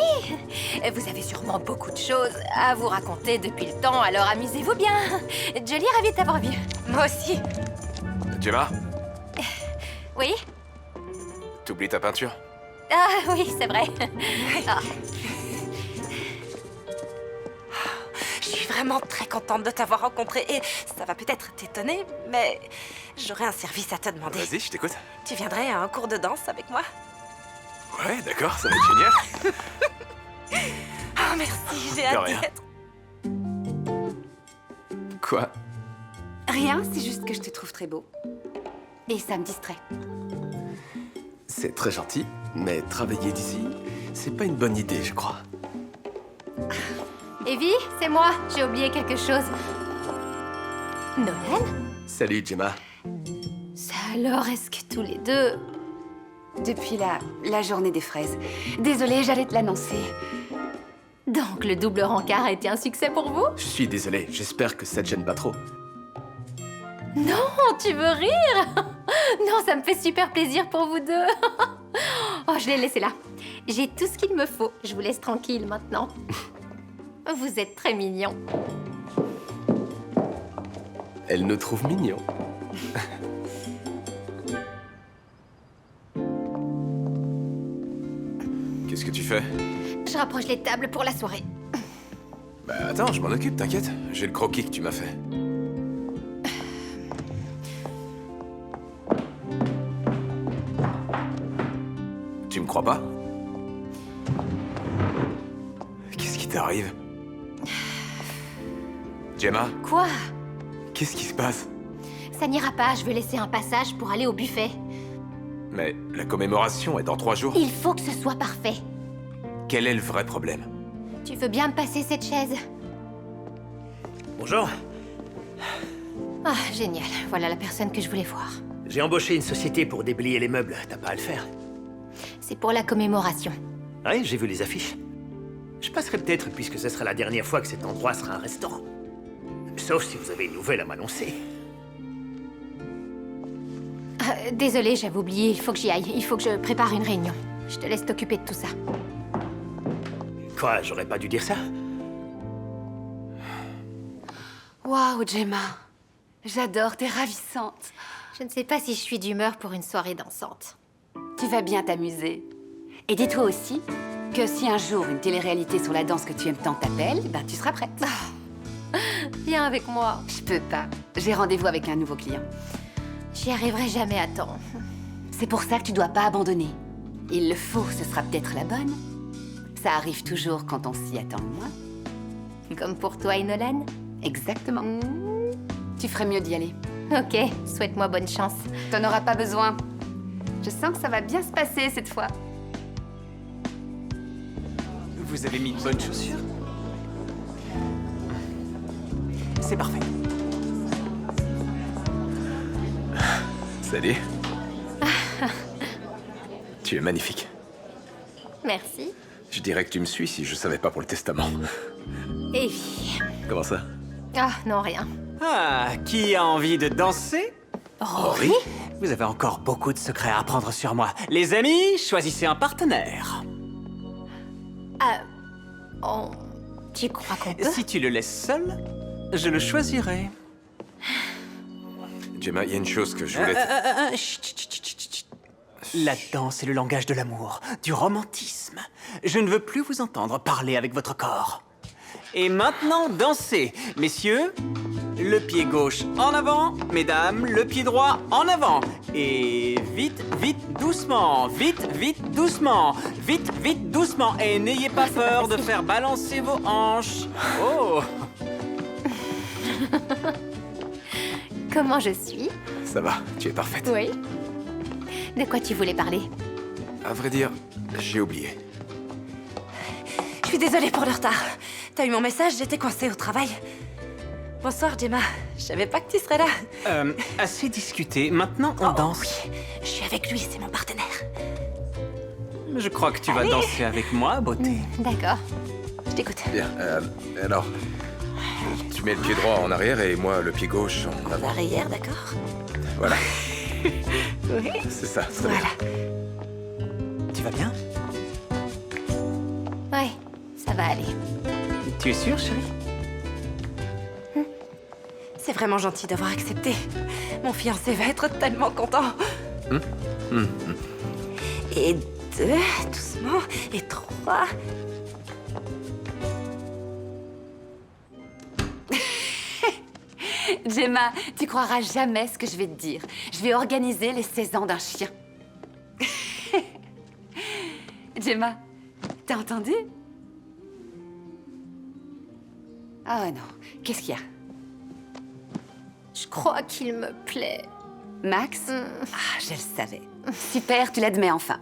Vous avez sûrement beaucoup de choses à vous raconter depuis le temps, alors amusez-vous bien. Jolie, ravie de t'avoir vu. Moi aussi. Gemma, Oui? t'oublies ta peinture? Ah oui, c'est vrai. Ah. Je suis vraiment très contente de t'avoir rencontré et ça va peut-être t'étonner, mais j'aurais un service à te demander. Vas-y, je t'écoute. Tu viendrais à un cours de danse avec moi? Ouais, d'accord, ça va être génial. Oh merci, j'ai De hâte d'y rien. être. Quoi? Rien, c'est juste que je te trouve très beau. Et ça me distrait. C'est très gentil, mais travailler d'ici, c'est pas une bonne idée, je crois. Evie, c'est moi. J'ai oublié quelque chose. Nolan? Salut, Gemma. Ça alors, est-ce que tous les deux... Depuis la journée des fraises. Désolée, j'allais te l'annoncer. Donc, le double rencard a été un succès pour vous? Je suis désolé, j'espère que ça te gêne pas trop. Non, tu veux rire? Non, ça me fait super plaisir pour vous deux. Oh, je l'ai laissé là. J'ai tout ce qu'il me faut. Je vous laisse tranquille maintenant. Vous êtes très mignons. Elle nous trouve mignons. Qu'est-ce que tu fais? Je rapproche les tables pour la soirée. Bah attends, je m'en occupe, t'inquiète. J'ai le croquis que tu m'as fait. Tu me crois pas? Qu'est-ce qui t'arrive? Gemma, Quoi? qu'est-ce qui se passe? Ça n'ira pas, je veux laisser un passage pour aller au buffet. Mais la commémoration est dans 3 jours. Il faut que ce soit parfait. Quel est le vrai problème? Tu veux bien me passer cette chaise? Bonjour. Ah, génial. Voilà la personne que je voulais voir. J'ai embauché une société pour déblayer les meubles. T'as pas à le faire. C'est pour la commémoration. Ouais, j'ai vu les affiches. Je passerai peut-être, puisque ce sera la dernière fois que cet endroit sera un restaurant. Sauf si vous avez une nouvelle à m'annoncer. Désolée, j'avais oublié, il faut que j'y aille. Il faut que je prépare une réunion. Je te laisse t'occuper de tout ça. Quoi, j'aurais pas dû dire ça? Waouh, Gemma. J'adore, t'es ravissante. Je ne sais pas si je suis d'humeur pour une soirée dansante. Tu vas bien t'amuser. Et dis-toi aussi que si un jour une télé-réalité sur la danse que tu aimes tant t'appelle, ben tu seras prête. Viens avec moi. Je peux pas. J'ai rendez-vous avec un nouveau client. J'y arriverai jamais à temps. C'est pour ça que tu dois pas abandonner. Il le faut, ce sera peut-être la bonne. Ça arrive toujours quand on s'y attend le moins. Comme pour toi et Nolan? Exactement. Tu ferais mieux d'y aller. Ok, souhaite-moi bonne chance. T'en auras pas besoin. Je sens que ça va bien se passer cette fois. Vous avez mis de bonnes chaussures? C'est parfait. Salut. Tu es magnifique. Merci. Je dirais que tu me suis si je savais pas pour le testament. Evie. Comment ça? Ah, non, rien. Ah, qui a envie de danser? Rory? Vous avez encore beaucoup de secrets à apprendre sur moi. Les amis, choisissez un partenaire. Tu crois qu'on peut? Si tu le laisses seul, je le choisirai. Gemma, il y a une chose que je voulais... Chut, chut, chut, chut, chut. La danse est le langage de l'amour, du romantisme. Je ne veux plus vous entendre parler avec votre corps. Et maintenant, dansez. Messieurs, le le pied gauche en avant. Mesdames, le pied droit en avant. Et vite, vite, doucement. Vite, vite, doucement. Vite, vite, doucement. Et n'ayez pas peur de faire balancer vos hanches. Oh! Comment je suis? Ça va, tu es parfaite. Oui. De quoi tu voulais parler? À vrai dire, j'ai oublié. Je suis désolée pour le retard. T'as eu mon message, j'étais coincée au travail. Bonsoir, Gemma. Je savais pas que tu serais là. Assez discuté. Maintenant, on danse. Oui, je suis avec lui, c'est mon partenaire. Je crois que tu vas danser avec moi, beauté. D'accord. Je t'écoute. Bien, alors... Tu mets le pied droit en arrière et moi le pied gauche en En avant. arrière, d'accord? Voilà, Oui. c'est ça, très Voilà. Tu vas bien? Ouais, ça va aller. Tu es sûre, chérie? C'est vraiment gentil d'avoir accepté. Mon fiancé va être tellement content. Et 2, doucement. Et 3. Gemma, tu croiras jamais ce que je vais te dire. Je vais organiser les 16 ans d'un chien. Gemma, t'as entendu? Oh non, qu'est-ce qu'il y a? Je crois qu'il me plaît. Max? Ah, je le savais. Super, tu l'admets enfin.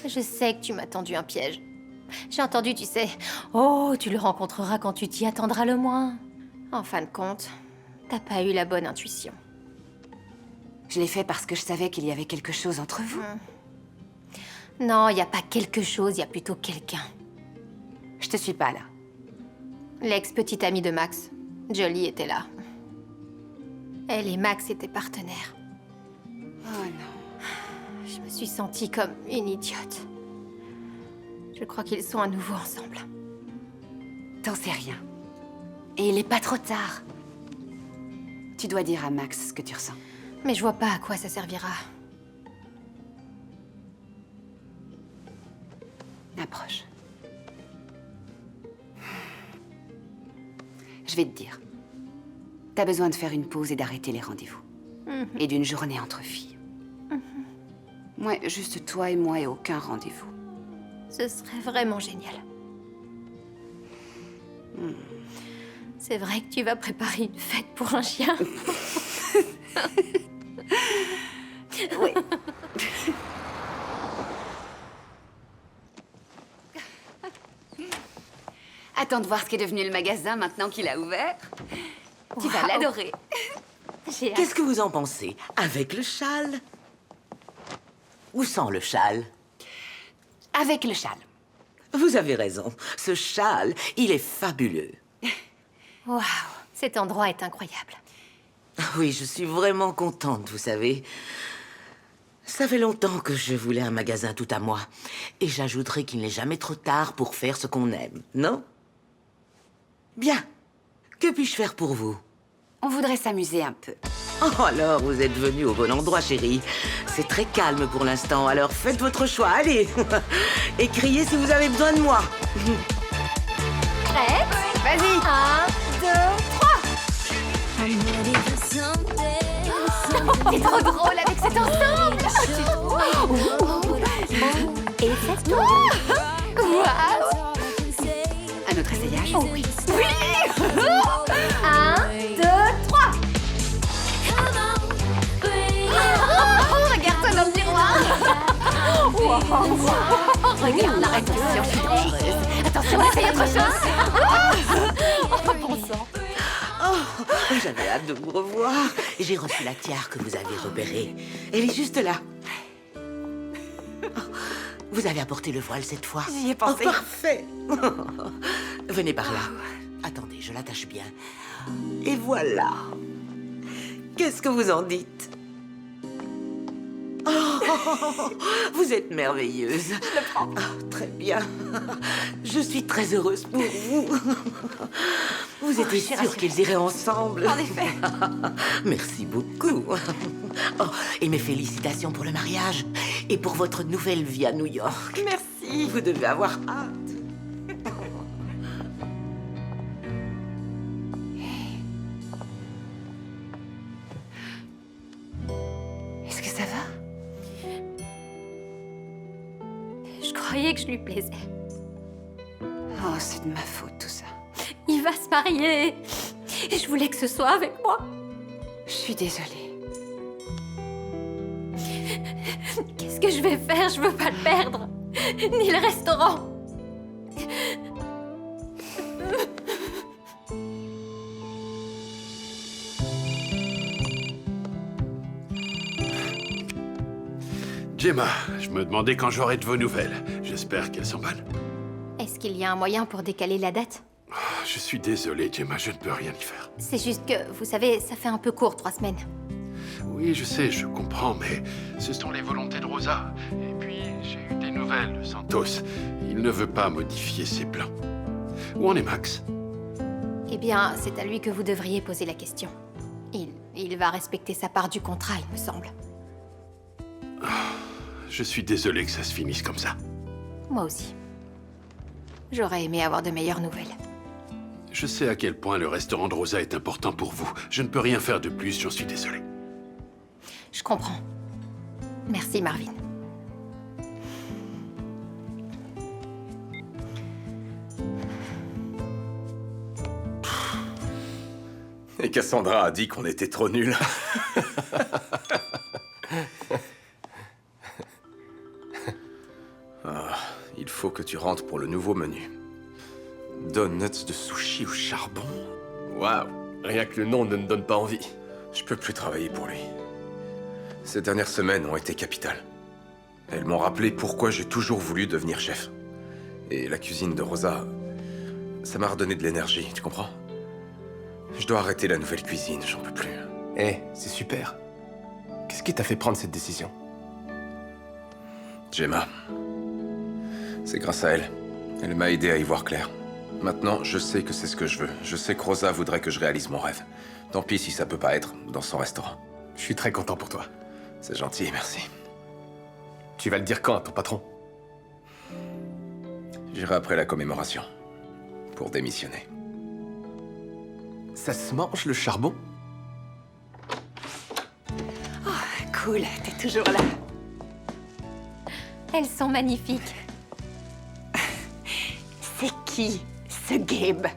Je sais que tu m'as tendu un piège. J'ai entendu, tu sais. Oh, tu le rencontreras quand tu t'y attendras le moins. En fin de compte, t'as pas eu la bonne intuition. Je l'ai fait parce que je savais qu'il y avait quelque chose entre vous. Non, il y a pas quelque chose, il y a plutôt quelqu'un. Je te suis pas là. L'ex-petite amie de Max, Jolie, était là. Elle et Max étaient partenaires. Oh non. Je me suis sentie comme une idiote. Je crois qu'ils sont à nouveau ensemble. T'en sais rien. Et il est pas trop tard. Tu dois dire à Max ce que tu ressens. Mais je vois pas à quoi ça servira. Approche. Je vais te dire. T'as besoin de faire une pause et d'arrêter les rendez-vous. Et d'une journée entre filles. Ouais, juste toi et moi et aucun rendez-vous. Ce serait vraiment génial. C'est vrai que tu vas préparer une fête pour un chien. Oui. Attends de voir ce qu'est devenu le magasin maintenant qu'il a ouvert. Tu vas Wow. l'adorer. J'ai hâte. Qu'est-ce que vous en pensez? Avec le châle? Ou sans le châle? Avec le châle. Vous avez raison. Ce châle, il est fabuleux. Waouh, cet endroit est incroyable. Oui, je suis vraiment contente, vous savez. Ça fait longtemps que je voulais un magasin tout à moi. Et j'ajouterai qu'il n'est jamais trop tard pour faire ce qu'on aime, non? Bien. Que puis-je faire pour vous? On voudrait s'amuser un peu. Oh, alors, vous êtes venu au bon endroit, chérie. C'est très calme pour l'instant, alors faites votre choix, allez. Et criez si vous avez besoin de moi. Prête? Vas-y. 1, 2, 3. T'es trop drôle avec cet ensemble. Et cette toi. Waouh. Un autre essayage? Oui. Oui. 1, 2, 3. Regarde-toi dans le miroir. Wow. Regarde la rétention, je suis dangereuse. Attention, essaye autre chose. Oh, bon sang. Oh, j'avais hâte de vous revoir. J'ai reçu la tiare que vous avez repérée. Elle est juste là. Oh, vous avez apporté le voile cette fois? J'y ai pensé. Oh, parfait. Venez par là. Attendez, je l'attache bien. Et voilà. Qu'est-ce que vous en dites? Oh, vous êtes merveilleuse. Je le prends. Oh, très bien. Je suis très heureuse pour vous. Vous étiez sûre qu'ils iraient ensemble? En effet. Merci beaucoup. Oh, et mes félicitations pour le mariage et pour votre nouvelle vie à New York. Merci. Vous devez avoir hâte. que je lui plaisais. Oh, c'est de ma faute, tout ça. Il va se marier. Et je voulais que ce soit avec moi. Je suis désolée. Qu'est-ce que je vais faire? Je veux pas le perdre. Ni le restaurant. Gemma, je me demandais quand j'aurai de vos nouvelles. J'espère qu'elles s'emballent. Est-ce qu'il y a un moyen pour décaler la date? Je suis désolé, Gemma, je ne peux rien y faire. C'est juste que, vous savez, ça fait un peu court, 3 semaines. Oui, je sais, je comprends, mais ce sont les volontés de Rosa. Et puis, j'ai eu des nouvelles de Santos. Il ne veut pas modifier ses plans. Où en est Max? Eh bien, c'est à lui que vous devriez poser la question. Il va respecter sa part du contrat, il me semble. Je suis désolé que ça se finisse comme ça. Moi aussi. J'aurais aimé avoir de meilleures nouvelles. Je sais à quel point le restaurant de Rosa est important pour vous. Je ne peux rien faire de plus, j'en suis désolé. Je comprends. Merci, Marvin. Et Cassandra a dit qu'on était trop nuls. Il faut que tu rentres pour le nouveau menu. Donuts de sushi au charbon. Waouh, rien que le nom ne me donne pas envie. Je peux plus travailler pour lui. Ces dernières semaines ont été capitales. Elles m'ont rappelé pourquoi j'ai toujours voulu devenir chef. Et la cuisine de Rosa, ça m'a redonné de l'énergie, tu comprends? Je dois arrêter la nouvelle cuisine, j'en peux plus. Eh, c'est super. Qu'est-ce qui t'a fait prendre cette décision? Gemma. C'est grâce à elle. Elle m'a aidé à y voir clair. Maintenant, je sais que c'est ce que je veux. Je sais que Rosa voudrait que je réalise mon rêve. Tant pis si ça peut pas être dans son restaurant. Je suis très content pour toi. C'est gentil, merci. Tu vas le dire quand à ton patron? J'irai après la commémoration. Pour démissionner. Ça se mange, le charbon? Cool, t'es toujours là. Elles sont magnifiques. C'est qui, ce Gabe?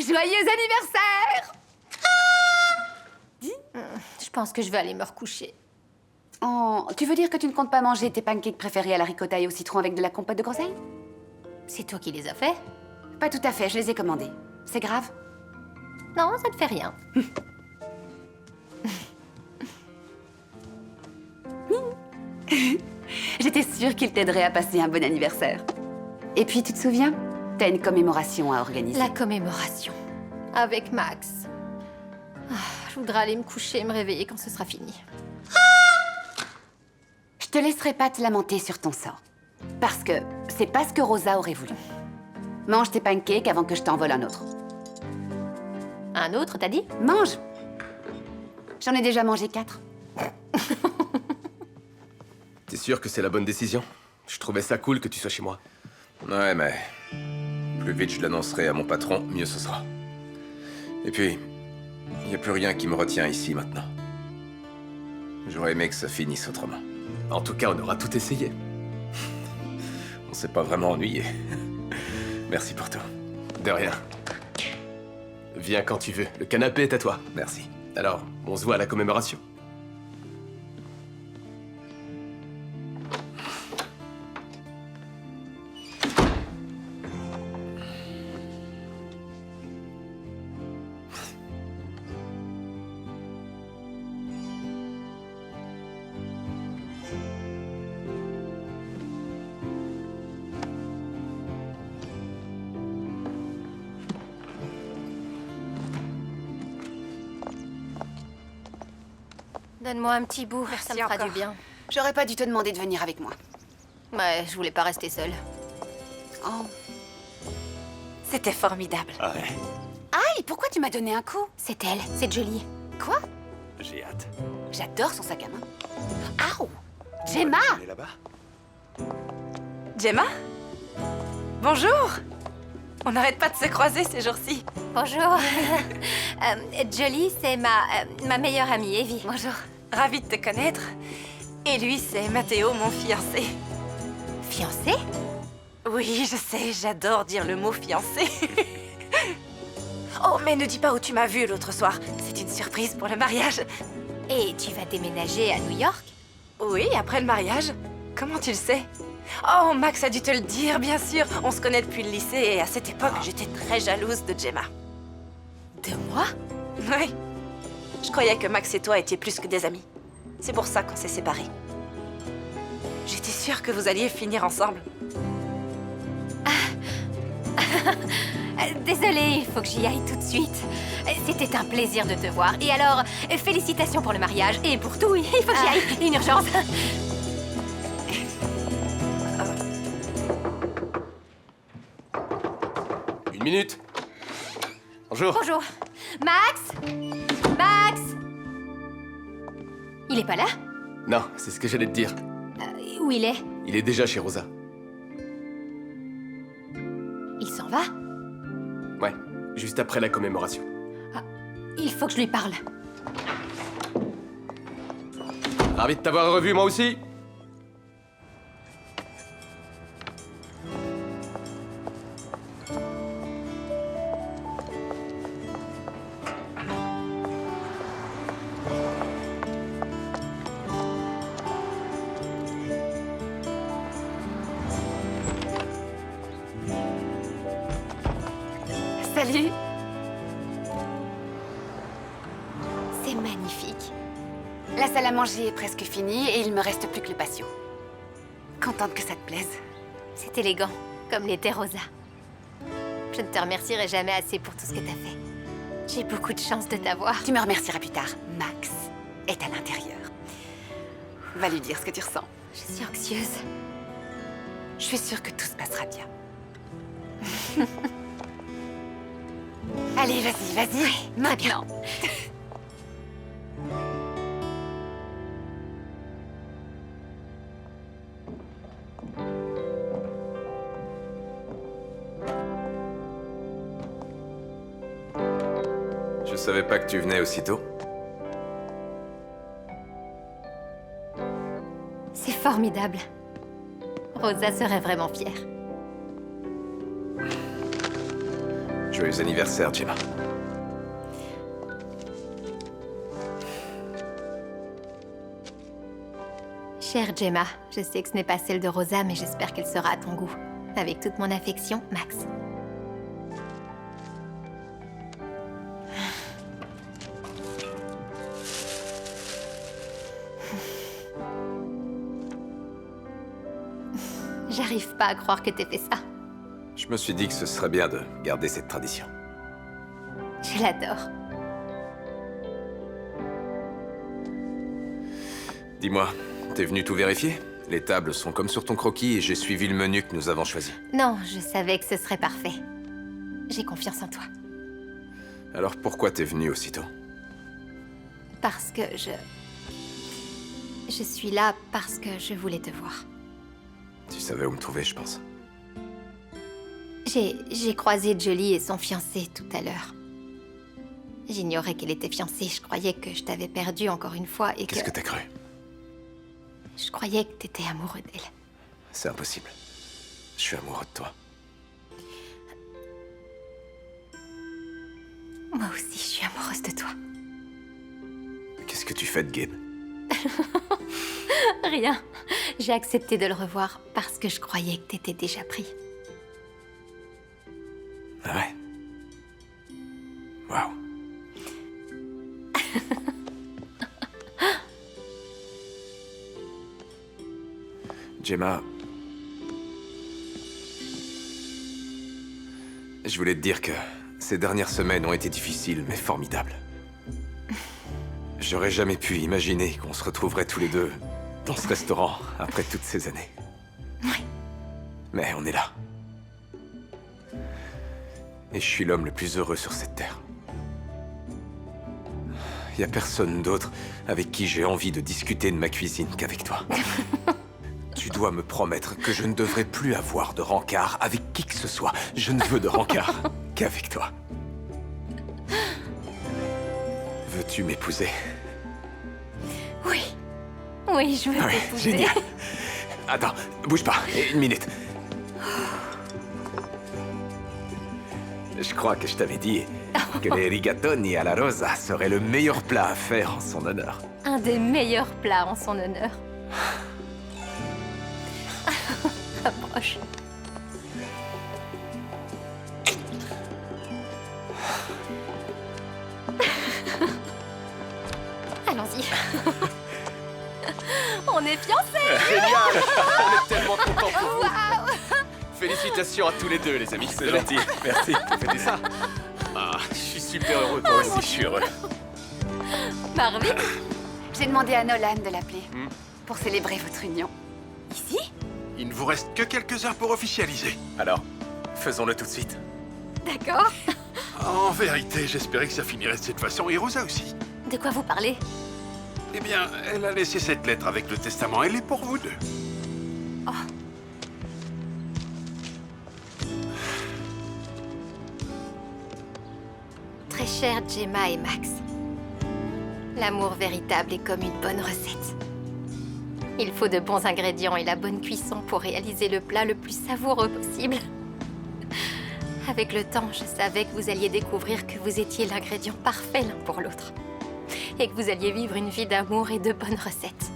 Joyeux anniversaire! Je pense que je vais aller me recoucher. Oh, tu veux dire que tu ne comptes pas manger tes pancakes préférés à la ricotta et au citron avec de la compote de groseille? C'est toi qui les as faits? Pas tout à fait, je les ai commandés. C'est grave? Non, ça ne fait rien. J'étais sûre qu'il t'aiderait à passer un bon anniversaire. Et puis, tu te souviens? T'as une commémoration à organiser. La commémoration. Avec Max. Je voudrais aller me coucher et me réveiller quand ce sera fini. Je te laisserai pas te lamenter sur ton sort. Parce que c'est pas ce que Rosa aurait voulu. Mange tes pancakes avant que je t'envole un autre. Un autre, t'as dit? Mange! J'en ai déjà mangé 4. T'es sûr que c'est la bonne décision? Je trouvais ça cool que tu sois chez moi. Ouais, mais... plus vite je l'annoncerai à mon patron, mieux ce sera. Et puis... il n'y a plus rien qui me retient ici maintenant. J'aurais aimé que ça finisse autrement. En tout cas, on aura tout essayé. On s'est pas vraiment ennuyé. Merci pour tout. De rien. Viens quand tu veux. Le canapé est à toi. Merci. Alors, on se voit à la commémoration. Donne-moi un petit bout, Merci ça me fera encore. du bien. J'aurais pas dû te demander de venir avec moi. Ouais, je voulais pas rester seule. Oh. C'était formidable. Ah ouais, Aïe, pourquoi tu m'as donné un coup? C'est elle, c'est Jolie. Quoi? j'ai hâte. J'adore son sac à main. Aouh! Gemma! Elle est là-bas. Gemma? Bonjour! On n'arrête pas de se croiser ces jours-ci. Bonjour. Jolie, c'est ma meilleure amie, Evie. Bonjour. Ravie de te connaître. Et lui, c'est Matteo, mon fiancé. Fiancée? Oui, je sais, j'adore dire le mot fiancé. Oh, mais ne dis pas où tu m'as vu l'autre soir. C'est une surprise pour le mariage. Et tu vas déménager à New York? Oui, après le mariage. Comment tu le sais? Oh, Max a dû te le dire, bien sûr. On se connaît depuis le lycée et à cette époque, j'étais très jalouse de Gemma. De moi? Oui. Je croyais que Max et toi étiez plus que des amis. C'est pour ça qu'on s'est séparés. J'étais sûre que vous alliez finir ensemble. Désolée, il faut que j'y aille tout de suite. C'était un plaisir de te voir. Et alors, félicitations pour le mariage. Et pour tout, il faut que j'y aille. Une urgence. Une minute. Bonjour. Bonjour. Max? Max? Il est pas là? Non, c'est ce que j'allais te dire. Où il est? Il est déjà chez Rosa. Il s'en va? Ouais, juste après la commémoration. Il faut que je lui parle. Ravi de t'avoir revu, moi aussi. Salut! C'est magnifique. La salle à manger est presque finie et il me reste plus que le patio. Contente que ça te plaise. C'est élégant, comme l'était Rosa. Je ne te remercierai jamais assez pour tout ce que t'as fait. J'ai beaucoup de chance de t'avoir. Tu me remercieras plus tard. Max est à l'intérieur. Va lui dire ce que tu ressens. Je suis anxieuse. Je suis sûre que tout se passera bien. Allez, vas-y, vas-y. Maintenant. Je savais pas que tu venais aussitôt. C'est formidable. Rosa serait vraiment fière. Joyeux anniversaire, Gemma. Chère Gemma, je sais que ce n'est pas celle de Rosa, mais j'espère qu'elle sera à ton goût. Avec toute mon affection, Max. J'arrive pas à croire que t'aies fait ça. Je me suis dit que ce serait bien de garder cette tradition. Je l'adore. Dis-moi, t'es venu tout vérifier? Les tables sont comme sur ton croquis et j'ai suivi le menu que nous avons choisi. Non, je savais que ce serait parfait. J'ai confiance en toi. Alors pourquoi t'es venu aussitôt? Parce que Je suis là parce que je voulais te voir. Tu savais où me trouver, je pense. J'ai croisé Jolie et son fiancé tout à l'heure. J'ignorais qu'elle était fiancée, je croyais que je t'avais perdu encore une fois et que... Qu'est-ce que t'as cru? Je croyais que t'étais amoureux d'elle. C'est impossible. Je suis amoureux de toi. Moi aussi, je suis amoureuse de toi. Qu'est-ce que tu fais de Gabe? Rien. J'ai accepté de le revoir parce que je croyais que t'étais déjà pris. Ah ouais? Waouh. Gemma, je voulais te dire que ces dernières semaines ont été difficiles mais formidables. J'aurais jamais pu imaginer qu'on se retrouverait tous les deux dans ce restaurant après toutes ces années. Oui. Mais on est là. Et je suis l'homme le plus heureux sur cette terre. Y a personne d'autre avec qui j'ai envie de discuter de ma cuisine qu'avec toi. Tu dois me promettre que je ne devrais plus avoir de rancard avec qui que ce soit. Je ne veux de rancard qu'avec toi. Veux-tu m'épouser? Oui. Oui, je veux Ouais, t'épouser. génial. Attends, bouge pas. Une minute. Je crois que je t'avais dit que les rigatoni alla rosa seraient le meilleur plat à faire en son honneur. Un des meilleurs plats en son honneur. Approche. Allons-y. On est fiancés. Génial. On est tellement contents pour vous. Félicitations à tous les deux, les amis. C'est gentil. Merci. Faites ça. Ah, je suis super heureux. Moi aussi, je suis heureux. Barbie, J'ai demandé à Nolan de l'appeler pour célébrer votre union. ici? Il ne vous reste que quelques heures pour officialiser. Alors, faisons-le tout de suite. D'accord. En vérité, j'espérais que ça finirait de cette façon, et Rosa aussi. De quoi vous parlez? Eh bien, elle a laissé cette lettre avec le testament. Elle est pour vous deux. Très chère Gemma et Max, l'amour véritable est comme une bonne recette. Il faut de bons ingrédients et la bonne cuisson pour réaliser le plat le plus savoureux possible. Avec le temps, je savais que vous alliez découvrir que vous étiez l'ingrédient parfait l'un pour l'autre. Et que vous alliez vivre une vie d'amour et de bonnes recettes.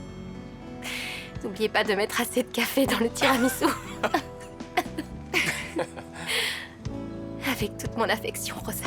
N'oubliez pas de mettre assez de café dans le tiramisu. Avec toute mon affection, Rosa.